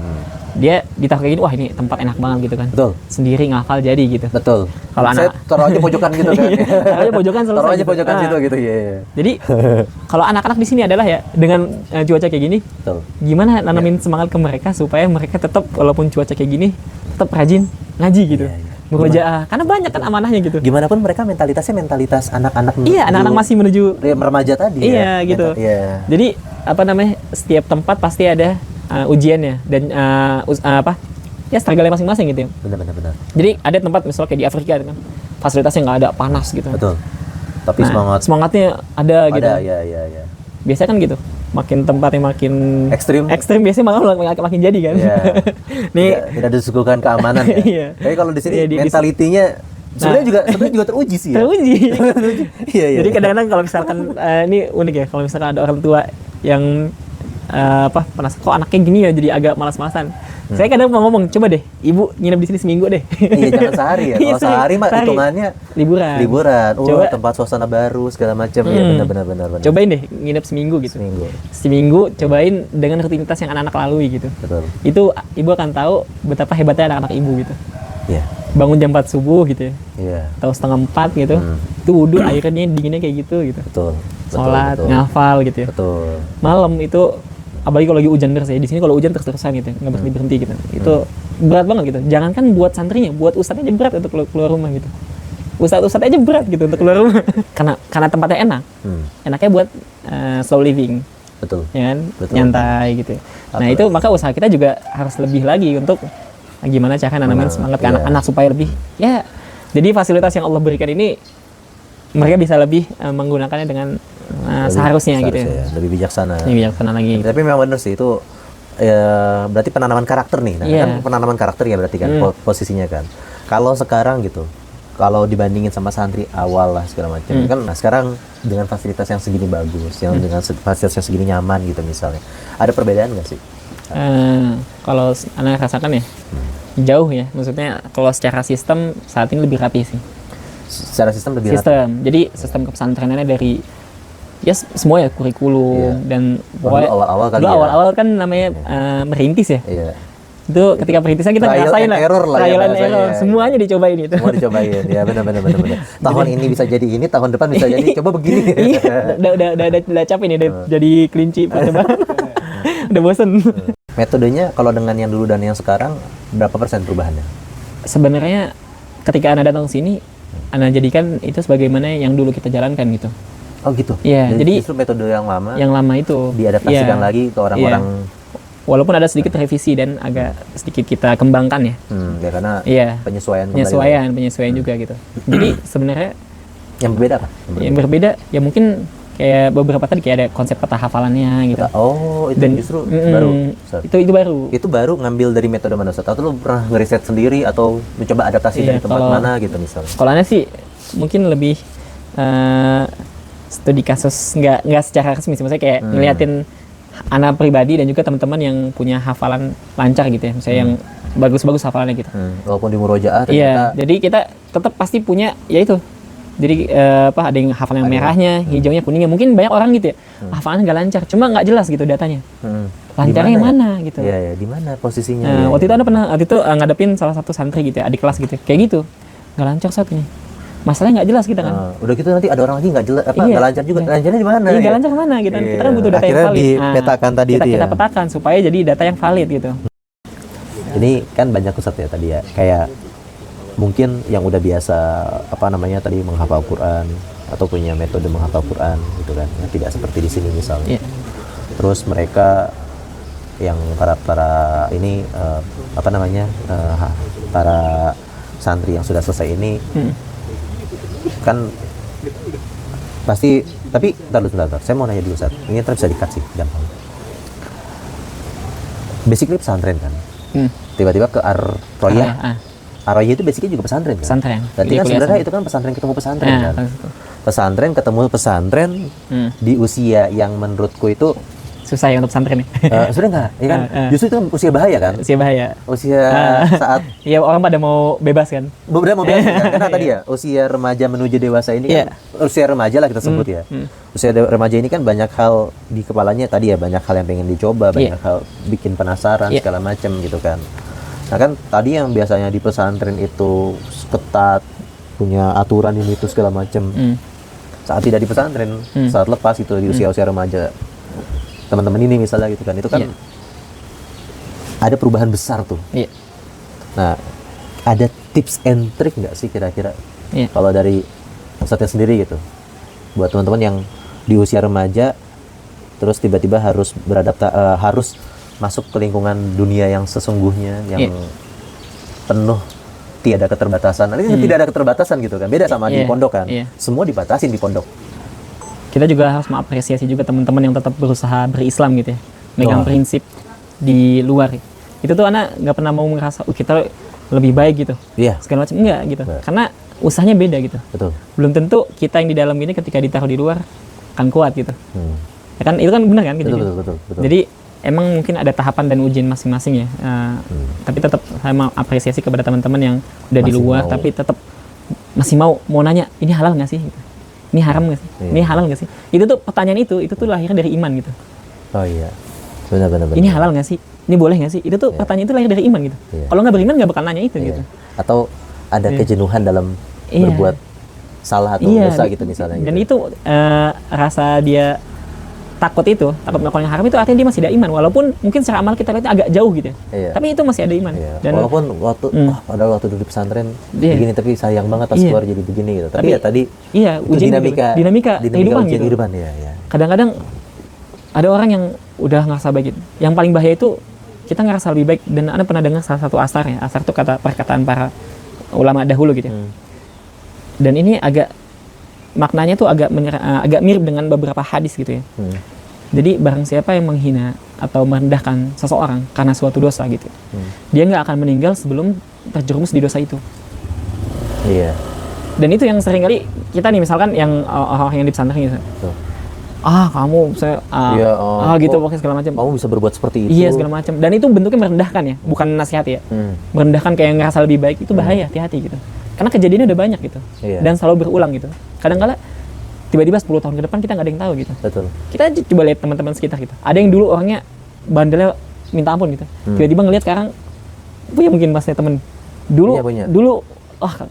I: dia ditaruh kayak gini, wah ini tempat enak banget gitu kan.
B: Betul.
I: Sendiri ngafal jadi gitu.
B: Betul.
I: Kalau
B: Saya taruh aja pojokan gitu kan.
I: Taruh aja pojokan selesai.
B: Taruh aja
I: gitu.
B: pojokan
I: Ah.
B: situ gitu ya.
I: Jadi kalau anak-anak di sini adalah ya dengan cuaca kayak gini,
B: Betul.
I: gimana nanamin semangat ke mereka supaya mereka tetap walaupun cuaca kayak gini tetap rajin ngaji gitu. Murojaah. Karena banyak kan amanahnya gitu.
B: Gimana pun mereka mentalitasnya mentalitas anak-anak
I: Iya, anak-anak masih menuju
B: remaja tadi ya.
I: iya gitu.
B: Iya.
I: Jadi apa namanya? Setiap tempat pasti ada ujiannya dan ya struggle masing-masing gitu ya.
B: Benar.
I: Jadi ada tempat misalnya kayak di Afrika kan fasilitasnya nggak ada, panas gitu.
B: Betul. Tapi
I: Nah, semangatnya ada gitu.
B: Ada, ya.
I: Biasanya kan gitu. Makin tempatnya makin
B: Ekstrim
I: biasanya malah makin jadi kan.
B: Iya.
I: Nih
B: tidak disuguhkan keamanan ya.
I: Iya.
B: Tapi kalau di sini
I: Iya, di-
B: mentalitinya sebenarnya juga teruji sih ya.
I: teruji.
B: Iya.
I: Jadi kadang-kadang kalau misalkan ini unik ya, kalau misalkan ada orang tua yang penasaran kok anaknya gini ya jadi agak malas-malasan. Saya kadang mau ngomong, coba deh ibu nginep di sini seminggu deh.
B: Iya, jangan sehari ya. Kalau sehari mah hitungannya
I: liburan.
B: Oh,
I: Coba,
B: tempat suasana baru segala macam ya, benar.
I: cobain deh nginep seminggu gitu. Seminggu cobain dengan rutinitas yang anak-anak lalui gitu.
B: Betul.
I: Itu ibu akan tahu betapa hebatnya anak-anak ibu gitu.
B: Iya.
I: Bangun jam 4 subuh gitu ya.
B: Iya.
I: Atau setengah 4 gitu. Itu wudhu airnya dinginnya kayak gitu.
B: Betul.
I: Sholat,
B: betul.
I: ngafal gitu ya.
B: Betul.
I: Malam itu apalagi kalau lagi hujan deras ya. Di sini kalau hujan terus-terusan gitu, nggak berhenti gitu. Itu berat banget gitu. Jangankan buat santrinya, buat ustadznya aja berat untuk keluar rumah gitu. Ustadz aja berat gitu untuk keluar rumah. karena tempatnya enak. Enaknya buat slow living.
B: Betul.
I: Ya kan?
B: Betul.
I: Nyantai gitu. Nah, itu maka usaha kita juga harus lebih lagi untuk gimana cara nanamin semangat ke anak-anak supaya lebih ya. Jadi fasilitas yang Allah berikan ini mereka bisa lebih menggunakannya dengan seharusnya gitu ya.
B: Lebih bijaksana.
I: Lebih bijaksana lagi.
B: Tapi memang benar sih itu ya, berarti penanaman karakter nih. Nah, kan penanaman karakter ya berarti kan posisinya kan. Kalau sekarang gitu, kalau dibandingin sama santri awal lah segala macam kan, nah sekarang dengan fasilitas yang segini bagus, yang dengan fasilitas yang segini nyaman gitu misalnya, ada perbedaan nggak sih?
I: Kalau anak rasakan ya jauh ya. Maksudnya kalau secara sistem saat ini lebih rapi sih.
B: Secara sistem lebih
I: rapi. Jadi sistem kepesantrenannya dari ya semua ya kurikulum dan pokoknya awal-awal kan namanya merintis ya.
B: Iya.
I: Itu ketika perintisan kita ngerasain lah trial and error, semuanya dicobain itu.
B: Semua dicobain ya, benar. Tahun ini bisa jadi ini, tahun depan bisa jadi coba begini.
I: udah capek nih jadi kelinci percobaan. Udah bosen.
B: Metodenya kalau dengan yang dulu dan yang sekarang berapa persen perubahannya?
I: Sebenarnya ketika Anda datang ke sini, Anda jadikan itu sebagaimana yang dulu kita jalankan gitu.
B: Oh gitu.
I: Iya, jadi
B: justru metode yang lama
I: itu
B: diadaptasikan lagi ke orang-orang.
I: Walaupun ada sedikit revisi dan agak sedikit kita kembangkan ya.
B: Ya karena penyesuaian
I: juga gitu. Jadi sebenarnya
B: yang berbeda apa?
I: Yang berbeda ya mungkin kayak beberapa tadi kayak ada konsep peta hafalannya gitu.
B: Oh, itu dan, justru baru.
I: Itu baru.
B: Itu baru ngambil dari metode mana Ustaz? Atau lu pernah ngeriset sendiri atau mencoba adaptasi dari tempat mana gitu misalnya?
I: Kalau aneh sih mungkin lebih studi kasus nggak secara resmi sih, maksudnya kayak ngeliatin anak pribadi dan juga teman-teman yang punya hafalan lancar gitu ya, misalnya yang bagus-bagus hafalannya gitu.
B: Walaupun di murojaah ternyata.
I: Iya, jadi kita tetap pasti punya ya itu. Jadi ada yang hafalan yang merahnya, hijaunya, kuningnya. Mungkin banyak orang gitu ya, hafalannya nggak lancar, cuma nggak jelas gitu datanya. Lancarnya yang mana gitu?
B: Iya, di mana posisinya?
I: Waktu itu ngadepin salah satu santri gitu ya, adik kelas gitu, kayak gitu, nggak lancar satunya. Masalahnya nggak jelas kita kan.
B: Udah gitu nanti ada orang lagi nggak jelas, nggak lancar juga. Lancarnya di mana?
I: Iya, nggak lancar mana gitu. Kita kan butuh data yang valid.
B: Dipetakan tadi itu ya.
I: Kita petakan supaya jadi data yang valid gitu.
B: Ini kan banyak Ustadz ya tadi ya, kayak mungkin yang udah biasa tadi menghafal Quran atau punya metode menghafal Quran gitu kan, yang tidak seperti di sini misalnya. Terus mereka yang para ini para santri yang sudah selesai ini kan pasti, tapi bentar, saya mau nanya dulu Ustaz, ini bisa di-cut sih gampang. Basically pesantren kan, tiba-tiba ke Ar-Royah. Ar-Royah itu basically juga pesantren kan?
I: Pesantren.
B: Berarti kan sebenarnya itu kan pesantren ketemu pesantren kan? Pesantren ketemu pesantren di usia yang menurutku itu
I: susah ya untuk pesantren nih.
B: Sudah nggak, ya kan? Justru itu kan usia bahaya kan?
I: Usia bahaya.
B: Usia saat
I: ya orang pada mau bebas kan.
B: beberapa mobil kan? Karena tadi ya usia remaja menuju dewasa ini kan usia remaja lah kita sebut ya. Usia remaja ini kan banyak hal di kepalanya tadi ya, banyak hal yang pengen dicoba, banyak hal bikin penasaran segala macam gitu kan. Nah kan tadi yang biasanya di pesantren itu ketat, punya aturan ini itu segala macam. Saat tidak di pesantren, saat lepas itu di usia-usia remaja, teman-teman ini misalnya gitu kan, itu kan ada perubahan besar tuh. Nah, ada tips and trick nggak sih kira-kira kalau dari Ustadznya sendiri gitu, buat teman-teman yang di usia remaja terus tiba-tiba harus harus masuk ke lingkungan dunia yang sesungguhnya yang penuh tiada keterbatasan. Ini tidak ada keterbatasan gitu kan, beda sama di pondok kan, semua dibatasin di pondok.
I: Kita juga harus mengapresiasi juga teman-teman yang tetap berusaha berislam gitu ya, megang prinsip di luar. Itu tuh anak nggak pernah mau merasa kita lebih baik gitu, segala macam enggak gitu, karena usahanya beda gitu.
B: Betul.
I: Belum tentu kita yang di dalam ini ketika ditaruh di luar akan kuat gitu. Ya kan itu kan benar kan gitu. Betul. Jadi emang mungkin ada tahapan dan ujian masing-masing ya. Tapi tetap saya mau apresiasi kepada teman-teman yang udah di luar tapi tetap masih mau nanya ini halal nggak sih? Gitu. Ini haram nggak sih? Ini halal nggak sih? Itu tuh pertanyaan itu tuh lahirnya dari iman gitu.
B: Oh iya, benar.
I: Ini halal nggak sih? Ini boleh nggak sih? Itu tuh pertanyaan itu lahir dari iman gitu. Kalau nggak beriman nggak bakal nanya itu gitu.
B: Atau ada kejenuhan dalam berbuat salah atau dosa gitu misalnya.
I: Dan itu rasa dia takut melakukan yang haram itu artinya dia masih ada iman, walaupun mungkin secara amal kita lihatnya agak jauh gitu ya. Tapi itu masih ada iman. Dan
B: walaupun padahal waktu dulu di pesantren begini, tapi sayang banget pas keluar jadi begini gitu. Tapi ya tadi
I: ujian dinamika kehidupan gitu. Kadang-kadang ada orang yang udah ngerasa baik gitu. Yang paling bahaya itu kita ngerasa lebih baik, dan Anda pernah dengar salah satu asar ya. Asar itu perkataan para ulama dahulu gitu ya. Dan ini maknanya tuh agak mirip dengan beberapa hadis gitu ya. Jadi barang siapa yang menghina atau merendahkan seseorang karena suatu dosa gitu, dia nggak akan meninggal sebelum terjerumus di dosa itu. Dan itu yang sering kali kita nih misalkan yang orang yang di pesantren gitu. Kamu gitu pokoknya segala macam. Kamu
B: bisa berbuat seperti itu.
I: Iya segala macam. Dan itu bentuknya merendahkan ya, bukan nasihat ya. Merendahkan kayak ngerasa lebih baik itu bahaya, hati-hati gitu. Karena kejadiannya udah banyak gitu, dan selalu berulang gitu. Kadang-kala tiba-tiba 10 tahun ke depan kita nggak ada yang tahu gitu. Betul. Kita coba lihat teman-teman sekitar gitu. Ada yang dulu orangnya bandelnya minta ampun gitu. Tiba-tiba ngelihat sekarang, punya mungkin masnya temen dulu,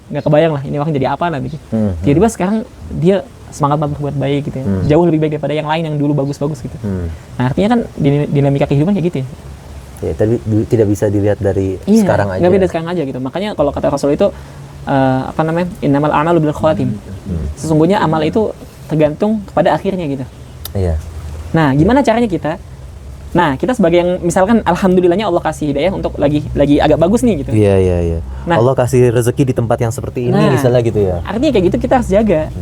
I: nggak kebayang lah ini orang jadi apa nanti. Tiba-tiba sekarang dia semangat banget berbuat baik gitu ya. Jauh lebih baik daripada yang lain yang dulu bagus-bagus gitu. Nah artinya kan dinamika kehidupan kayak gitu ya.
B: Tapi tidak bisa dilihat dari sekarang aja.
I: Nggak beda sekarang aja gitu. Makanya kalau kata Rasul itu innamal a'malu bil khawatim. Sesungguhnya amal itu tergantung kepada akhirnya gitu. Nah, gimana caranya kita? Nah, kita sebagai yang misalkan alhamdulillahnya Allah kasih hidayah untuk lagi agak bagus nih gitu.
B: Iya. Nah, Allah kasih rezeki di tempat yang seperti ini misalnya gitu ya.
I: Artinya kayak gitu kita harus jaga.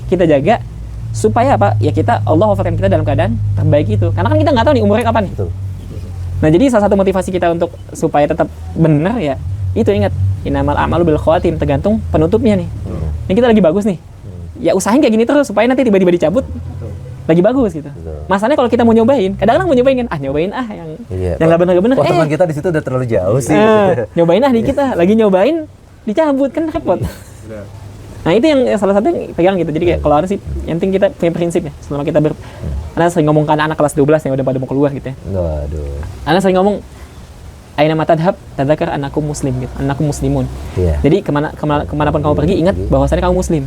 I: Kita jaga supaya apa? Ya Allah wafatkan kita dalam keadaan terbaik itu. Karena kan kita nggak tahu nih umurnya kapan. Betul. Nah, jadi salah satu motivasi kita untuk supaya tetap benar ya, itu ingat innamal a'malu bil khawatim, tergantung penutupnya nih. Ini kita lagi bagus nih. Ya usahain kayak gini terus supaya nanti tiba-tiba dicabut lagi bagus gitu. Masalahnya kalau kita mau nyobain, kadang-kadang mau nyobain kan, yang enggak benar-benar.
B: Teman kita di situ udah terlalu jauh sih.
I: Nyobain nih kita, lagi nyobain dicabut kan repot. Nah, itu yang salah satu yang pegang gitu. Jadi kayak kalau ada sih yang penting kita punya prinsip ya. Selama kita Anda sering ngomong kan anak kelas 12 yang udah pada mau keluar gitu ya.
B: Waduh.
I: Anda sering ngomong aina matadhab tadzakar anakku muslim gitu, anakku muslimun. Jadi kemanapun kamu pergi ingat bahwasannya kamu muslim.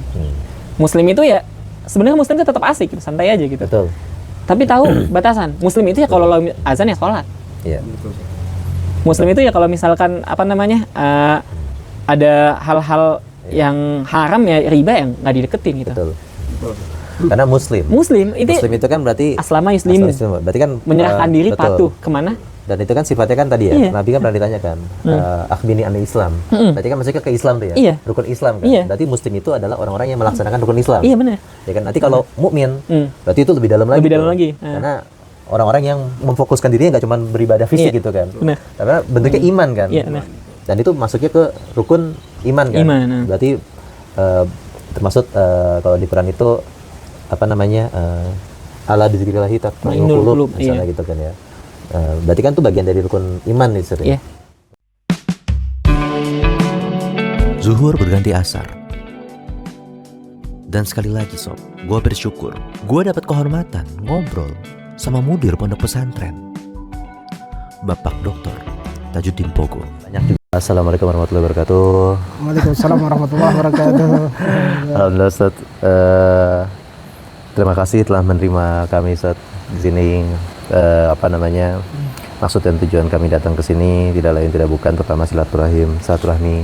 I: Muslim itu ya sebenarnya muslim itu tetap asik gitu, santai aja gitu. Betul. Tapi tahu batasan. Muslim itu ya kalau azan ya sholat. Muslim itu ya kalau misalkan ada hal-hal yang haram ya riba yang nggak dideketin gitu.
B: Betul. Karena muslim itu kan berarti
I: aslama yuslimu.
B: Berarti kan
I: menyerahkan diri patuh kemana?
B: Dan itu kan sifatnya kan tadi ya, Nabi kan pernah ditanyakan, akhbini anil Islam. Berarti kan maksudnya ke Islam tuh ya, rukun Islam kan. Berarti muslim itu adalah orang-orang yang melaksanakan rukun Islam.
I: Iya benar.
B: Ya kan, nanti kalau mukmin, berarti itu lebih dalam lagi. Karena orang-orang yang memfokuskan dirinya nggak cuma beribadah fisik gitu kan. Benar. Karena bentuknya iman kan. Dan itu masuknya ke rukun iman kan. Berarti termasuk kalau di Quran itu ala dzikrillahi tatma'innul qulub misalnya gitu kan ya. Berarti kan itu bagian dari rukun iman nih Sir.
I: Iya.
A: Zuhur berganti asar. Dan sekali lagi sob, gue bersyukur gue dapat kehormatan ngobrol sama mudir pondok pesantren, Bapak Dr. Tajuddin Pogo. Banyak juga. Assalamualaikum warahmatullahi wabarakatuh.
D: Waalaikumsalam warahmatullahi wabarakatuh.
B: Alhamdulillah Ustaz. Terima kasih telah menerima kami Ustaz di sini. Maksud dan tujuan kami datang ke sini tidak lain tidak bukan pertama silaturahmi.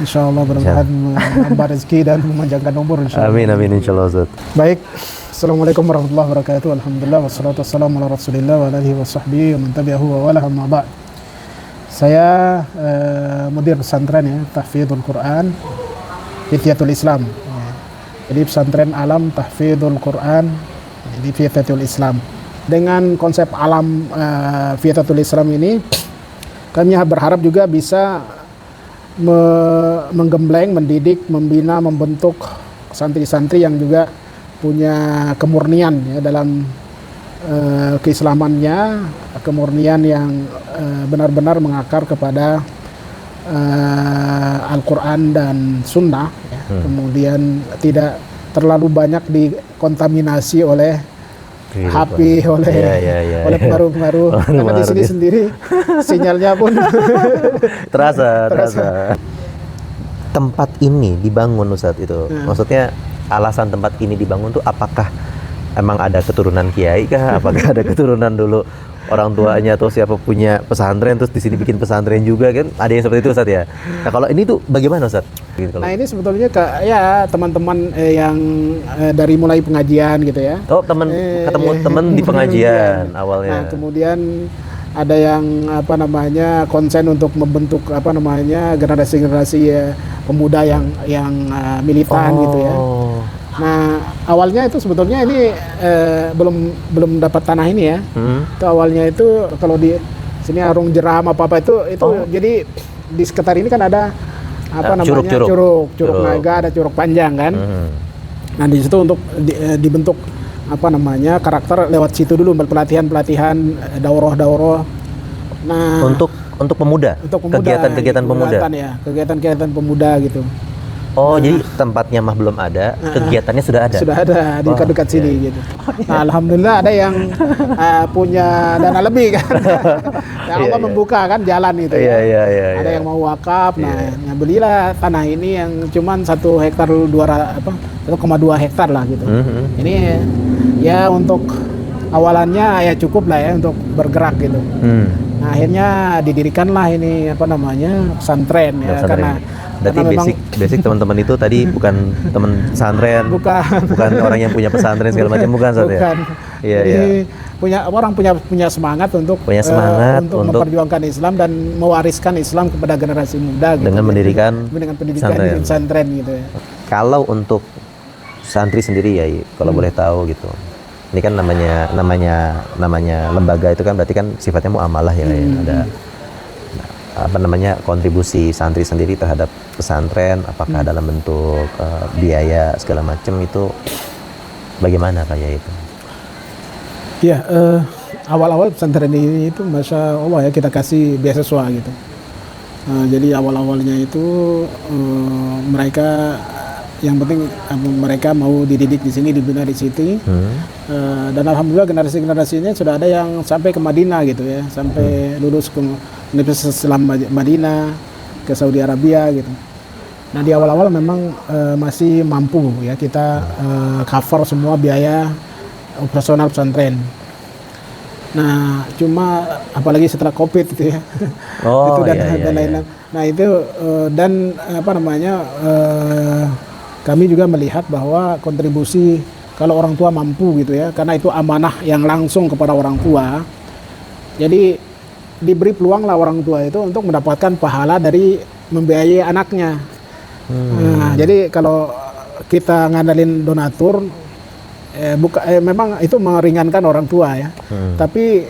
D: Insyaallah bermanfaat, menambah rezeki dan memanjangkan umur insyaallah.
B: Amin insyaallah Ustaz.
D: Baik. Assalamualaikum warahmatullahi wabarakatuh. Alhamdulillah wassalatu wassalamu ala Rasulillah wa alihi wa sahbihi wa man tabi'ahu wa wala amma ba'd. Saya mudir pesantren ya, Tahfidzul Quran Fityatul Islam. Jadi pesantren Alam Tahfidzul Quran di Fityatul Islam. Dengan konsep Alam Fityatul Islam ini kami berharap juga bisa menggembleng, mendidik, membina, membentuk santri-santri yang juga punya kemurnian ya dalam keislamannya, kemurnian yang benar-benar mengakar kepada Al-Quran dan Sunnah ya. Kemudian tidak terlalu banyak dikontaminasi oleh HP, oleh pengaruh-pengaruh. Karena di sini sendiri sinyalnya pun
B: terasa. Tempat ini dibangun Ustadz itu, maksudnya alasan tempat ini dibangun tuh apakah emang ada keturunan kiai kah? Apakah ada keturunan dulu orang tuanya atau siapa punya pesantren terus di sini bikin pesantren juga kan? Ada yang seperti itu Ustadz ya. Nah kalau ini tuh bagaimana Ustadz?
D: Nah ini sebetulnya ya teman-teman yang dari mulai pengajian gitu ya.
B: Oh ketemu teman di pengajian awalnya.
D: Nah kemudian ada yang konsen untuk membentuk generasi-generasi pemuda yang militan gitu ya. Nah awalnya itu sebetulnya ini belum dapat tanah ini ya. Itu awalnya itu kalau di sini Arung Jeram apa itu jadi di sekitar ini kan ada curug naga, ada curug panjang kan. Nah di situ untuk dibentuk karakter lewat situ dulu pelatihan daurah. Nah
B: untuk pemuda, kegiatan pemuda
D: ya, kegiatan pemuda gitu.
B: Jadi tempatnya mah belum ada, kegiatannya sudah ada.
D: Sudah ada di dekat sini gitu. Nah, alhamdulillah ada yang punya dana lebih kan. Nah, Allah membuka kan jalan itu. Ada yang mau wakaf. Nah, belilah tanah ini yang cuman 1 hektar 1,2 hektar lah gitu. Ini ya untuk awalannya ya cukup lah ya untuk bergerak gitu. Nah, akhirnya didirikanlah ini pesantren ya karena
B: berarti basic teman-teman itu tadi bukan teman pesantren, bukan orang yang punya pesantren segala macam, bukan Ustaz ya? Iya. punya semangat untuk memperjuangkan Islam dan mewariskan Islam kepada generasi muda gitu, dengan pendidikan pesantren gitu ya. Kalau untuk santri sendiri ya, kalau boleh tahu gitu. Ini kan namanya lembaga itu kan berarti kan sifatnya muamalah ya, ada kontribusi santri sendiri terhadap pesantren, apakah dalam bentuk biaya segala macam itu bagaimana kayak itu?
D: Ya, awal-awal pesantren ini itu Masya Allah ya kita kasih beasiswa gitu. Jadi awal-awalnya itu mereka yang penting mereka mau dididik di sini, dibina di situ. Dan alhamdulillah generasinya sudah ada yang sampai ke Madinah gitu ya, sampai lulus ke Universitas Islam Madinah, ke Saudi Arabia gitu. Nah di awal-awal memang masih mampu ya kita cover semua biaya operasional pesantren. Nah cuma apalagi setelah COVID gitu ya, itu dan lain-lain. Nah itu kami juga melihat bahwa kontribusi kalau orang tua mampu gitu ya, karena itu amanah yang langsung kepada orang tua. Jadi diberi peluang lah orang tua itu untuk mendapatkan pahala dari membiayai anaknya. Nah, jadi kalau kita ngandalin donatur, memang itu meringankan orang tua ya. Tapi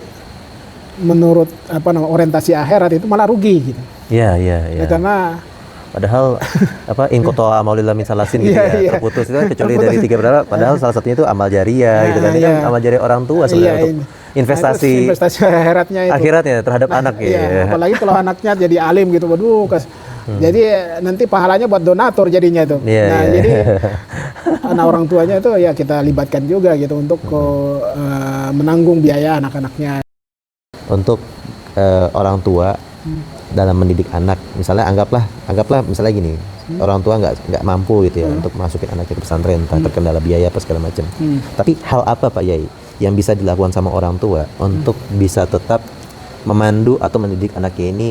D: menurut orientasi akhirat itu malah rugi gitu.
B: Iya.
D: Karena
B: Padahal apa in koto amalillah min salasin gitu ya, terputus itu kan kecuali dari 3 perkara, padahal salah satunya itu amal jariah gitu kan. Ini kan amal jariah orang tua sebenarnya untuk investasi akhiratnya terhadap anak ya.
D: Apalagi kalau anaknya jadi alim gitu, waduh jadi nanti pahalanya buat donatur jadinya tuh. Jadi anak orang tuanya itu ya kita libatkan juga gitu untuk menanggung biaya anak-anaknya.
B: Untuk orang tua dalam mendidik anak, misalnya anggaplah misalnya gini, orang tua nggak mampu gitu ya untuk masukin anak ke pesantren, entah terkendala biaya apa segala macam. Tapi hal apa Pak Yai yang bisa dilakukan sama orang tua untuk bisa tetap memandu atau mendidik anaknya ini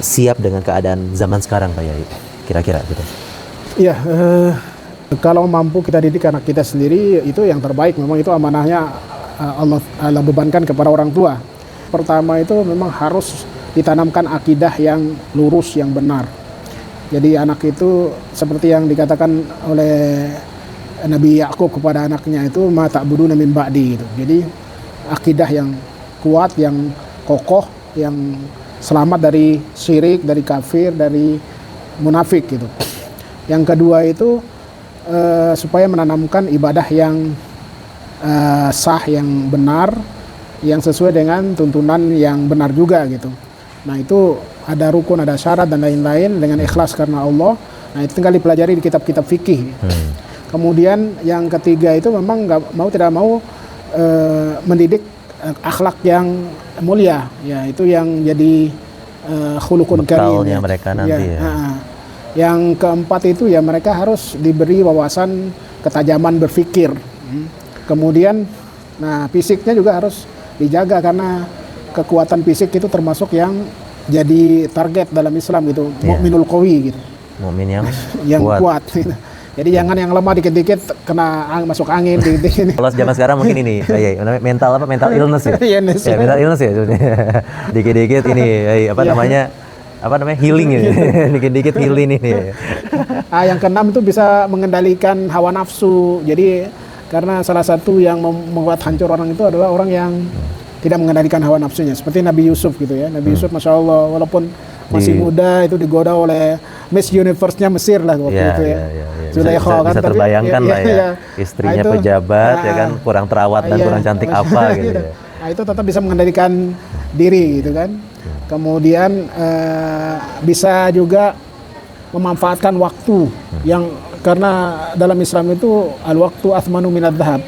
B: siap dengan keadaan zaman sekarang Pak Yai, kira-kira gitu?
D: Iya, kalau mampu kita didik anak kita sendiri itu yang terbaik. Memang itu amanahnya Allah bebankan kepada orang tua. Pertama itu memang harus ditanamkan akidah yang lurus, yang benar. Jadi anak itu seperti yang dikatakan oleh Nabi Yakub kepada anaknya itu ma ta'buduna min ba'di gitu. Jadi akidah yang kuat, yang kokoh, yang selamat dari syirik, dari kafir, dari munafik gitu. Yang kedua itu supaya menanamkan ibadah yang sah, yang benar, yang sesuai dengan tuntunan yang benar juga gitu. Nah itu ada rukun, ada syarat dan lain-lain dengan ikhlas karena Allah. Nah itu tinggal dipelajari di kitab-kitab fikih. Kemudian yang ketiga itu memang tidak mau mendidik akhlak yang mulia, ya itu yang jadi khuluqun karim ya.
B: Mereka nanti
D: Yang keempat itu ya mereka harus diberi wawasan ketajaman berpikir. Kemudian fisiknya juga harus dijaga karena kekuatan fisik itu termasuk yang jadi target dalam Islam gitu. Mukminul qawi gitu.
B: Mukmin
D: yang kuat. Jadi jangan yang lemah dikit-dikit kena masuk angin dikit-dikit.
B: Kalau zaman sekarang mungkin ini mental illness ya. Mental illness ya sebenarnya. Dikit-dikit ini namanya healing ya. Dikit-dikit healing ini.
D: Yang keenam itu bisa mengendalikan hawa nafsu. Jadi karena salah satu yang membuat hancur orang itu adalah orang yang tidak mengendalikan hawa nafsunya. Seperti Nabi Yusuf gitu ya. Nabi Yusuf Masya Allah walaupun masih muda itu digoda oleh Miss Universe-nya Mesir lah waktu itu ya.
B: Zulaikha kan bisa terbayangkan lah ya. Istrinya pejabat ya kan, kurang terawat dan kurang cantik apa gitu ya.
D: Nah itu tetap bisa mengendalikan diri gitu kan. Kemudian bisa juga memanfaatkan waktu yang karena dalam Islam itu al-waqtu athmanu minadz dzahab.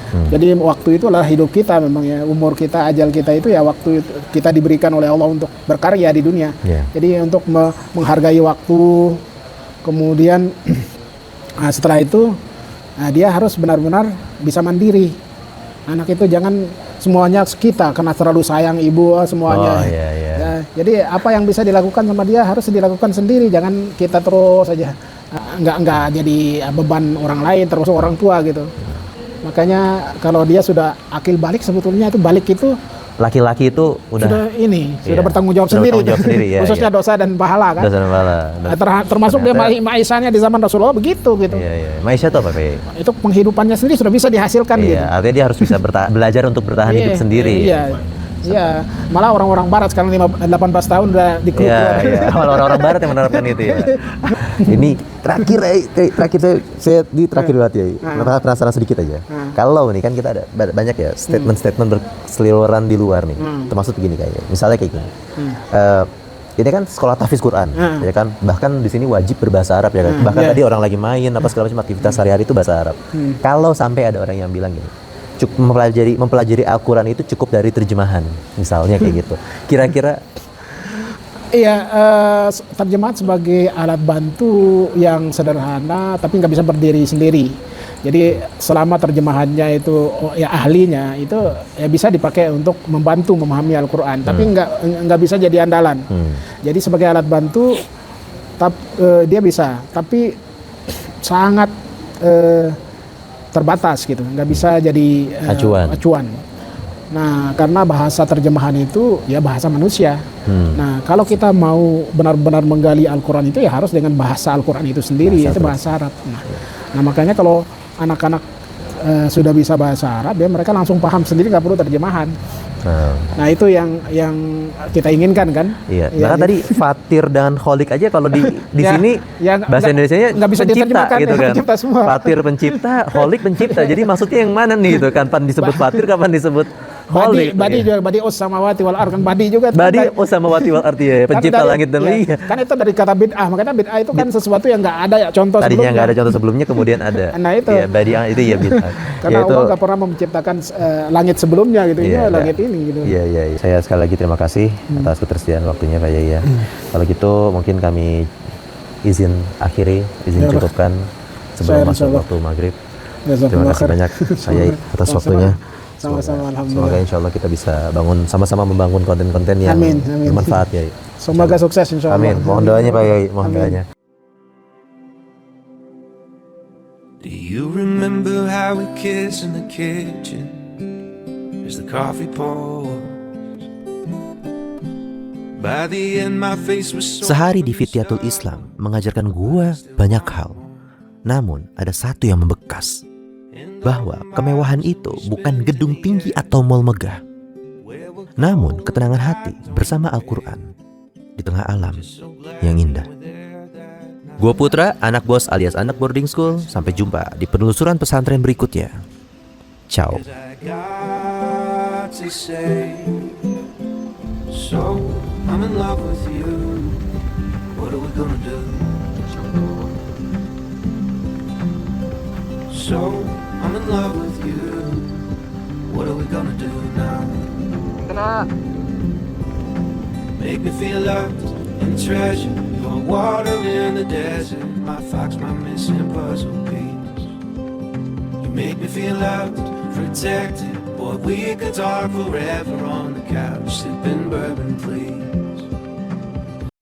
D: Jadi waktu itulah hidup kita memang ya, umur kita, ajal kita itu ya waktu kita diberikan oleh Allah untuk berkarya di dunia. Jadi untuk menghargai waktu, kemudian setelah itu dia harus benar-benar bisa mandiri. Anak itu jangan semuanya kita karena terlalu sayang ibu semuanya. Ya, jadi apa yang bisa dilakukan sama dia harus dilakukan sendiri, jangan kita terus saja nggak jadi beban orang lain termasuk orang tua gitu. Makanya kalau dia sudah akil balik, sebetulnya itu balik itu
B: laki-laki itu sudah
D: bertanggung jawab sendiri, khususnya dosa dan pahala kan.
B: Dosa dan pahala.
D: Termasuk dia Ma'isyahnya di zaman Rasulullah begitu gitu.
B: Ma'isyah itu apa, Pak?
D: Itu penghidupannya sendiri sudah bisa dihasilkan gitu.
B: Artinya dia harus bisa belajar untuk bertahan hidup sendiri.
D: Iya, malah orang-orang barat sekarang 18 tahun udah dikeluarkan.
B: Iya, malah orang-orang barat yang menerapkan itu ya. Ini terakhir banget ya. Penasaran sedikit aja. Kalau nih kan kita ada banyak ya statement-statement berseliweran di luar nih. Termasuk begini kayaknya. Misalnya kayak gini. Ini kan sekolah tahfiz Quran, ya kan. Bahkan di sini wajib berbahasa Arab ya kan. Bahkan tadi orang lagi main apa segala macam aktivitas sehari-hari itu bahasa Arab. Kalau sampai ada orang yang bilang gini, mempelajari Al-Quran itu cukup dari terjemahan, misalnya kayak gitu. Kira-kira?
D: Iya, terjemahan sebagai alat bantu yang sederhana, tapi nggak bisa berdiri sendiri. Jadi selama terjemahannya itu ya ahlinya itu ya bisa dipakai untuk membantu memahami Al-Quran, tapi nggak bisa jadi andalan. Jadi sebagai alat bantu, dia bisa, tapi sangat terbatas gitu, nggak bisa jadi acuan. Nah, karena bahasa terjemahan itu ya bahasa manusia. Nah, kalau kita mau benar-benar menggali Al-Quran itu ya harus dengan bahasa Al-Quran itu sendiri, itu bahasa Arab. Nah, makanya kalau anak-anak sudah bisa bahasa Arab, ya mereka langsung paham sendiri, nggak perlu terjemahan. Nah itu yang kita inginkan kan.
B: Iya.
D: Ya,
B: Maka tadi fatir dan kholik aja kalau di
D: Ya,
B: sini
D: ya
B: bahasa Indonesianya
D: nggak bisa
B: pencipta
D: diterjemahkan,
B: gitu
D: ya,
B: kan.
D: pencipta semua.
B: Fatir pencipta, kholik pencipta. Jadi maksudnya yang mana nih gitu kan? Kapan disebut fatir, kapan disebut kholik?
D: Badi juga, badi os samawati wal ard kan badi juga.
B: Badi samawati wal ardi ya, pencipta langit dan bumi.
D: Kan itu dari kata bid'ah, makanya bid'ah itu kan sesuatu yang nggak ada ya contoh
B: Tadinya
D: sebelumnya.
B: nggak ada contoh sebelumnya, kemudian ada.
D: Nah, itu.
B: Ya, badi itu ya bid'ah.
D: Karena
B: Ya, itu-
D: Allah nggak pernah menciptakan langit sebelumnya gitu, ini
B: Iya,
D: langit ini gitu.
B: Iya, iya. Saya sekali lagi terima kasih atas ketersediaan waktunya Pak Yai ya. Kalau gitu mungkin kami izin akhiri, izin
D: Ya,
B: cukupkan
D: Saya
B: sebelum masuk
D: insyaallah.
B: waktu maghrib.
D: Jazakumullah
B: Terima kasih
D: khair.
B: banyak Pak Yai atas
D: Sama-sama.
B: waktunya.
D: Sama-sama,
B: Semoga
D: alhamdulillah.
B: insya Allah kita bisa sama-sama membangun konten-konten yang
D: Amin, amin.
B: bermanfaat ya.
D: Semoga sukses insya Allah.
B: Amin. Mohon doanya Pak Yai, mohon
D: Amin.
B: doanya.
K: Do you remember how we kissed in the kitchen as the coffee pours? By the end my face was so
A: Sehari di Fityatul Islam mengajarkan gua banyak hal. Namun ada satu yang membekas, bahwa kemewahan itu bukan gedung tinggi atau mall megah, namun ketenangan hati bersama Al-Quran di tengah alam yang indah. Gua Putra, anak bos alias anak boarding school. Sampai jumpa di penelusuran pesantren berikutnya. Ciao.
K: I got to say. So I'm in love with you. What are we gonna do? So I'm in love with you. What are we gonna do now? Make me feel loved and treasured. Your water in the desert. My fox, my missing puzzle piece. You make me feel loved, protected. Boy, we could talk forever on the couch, sipping bourbon, please.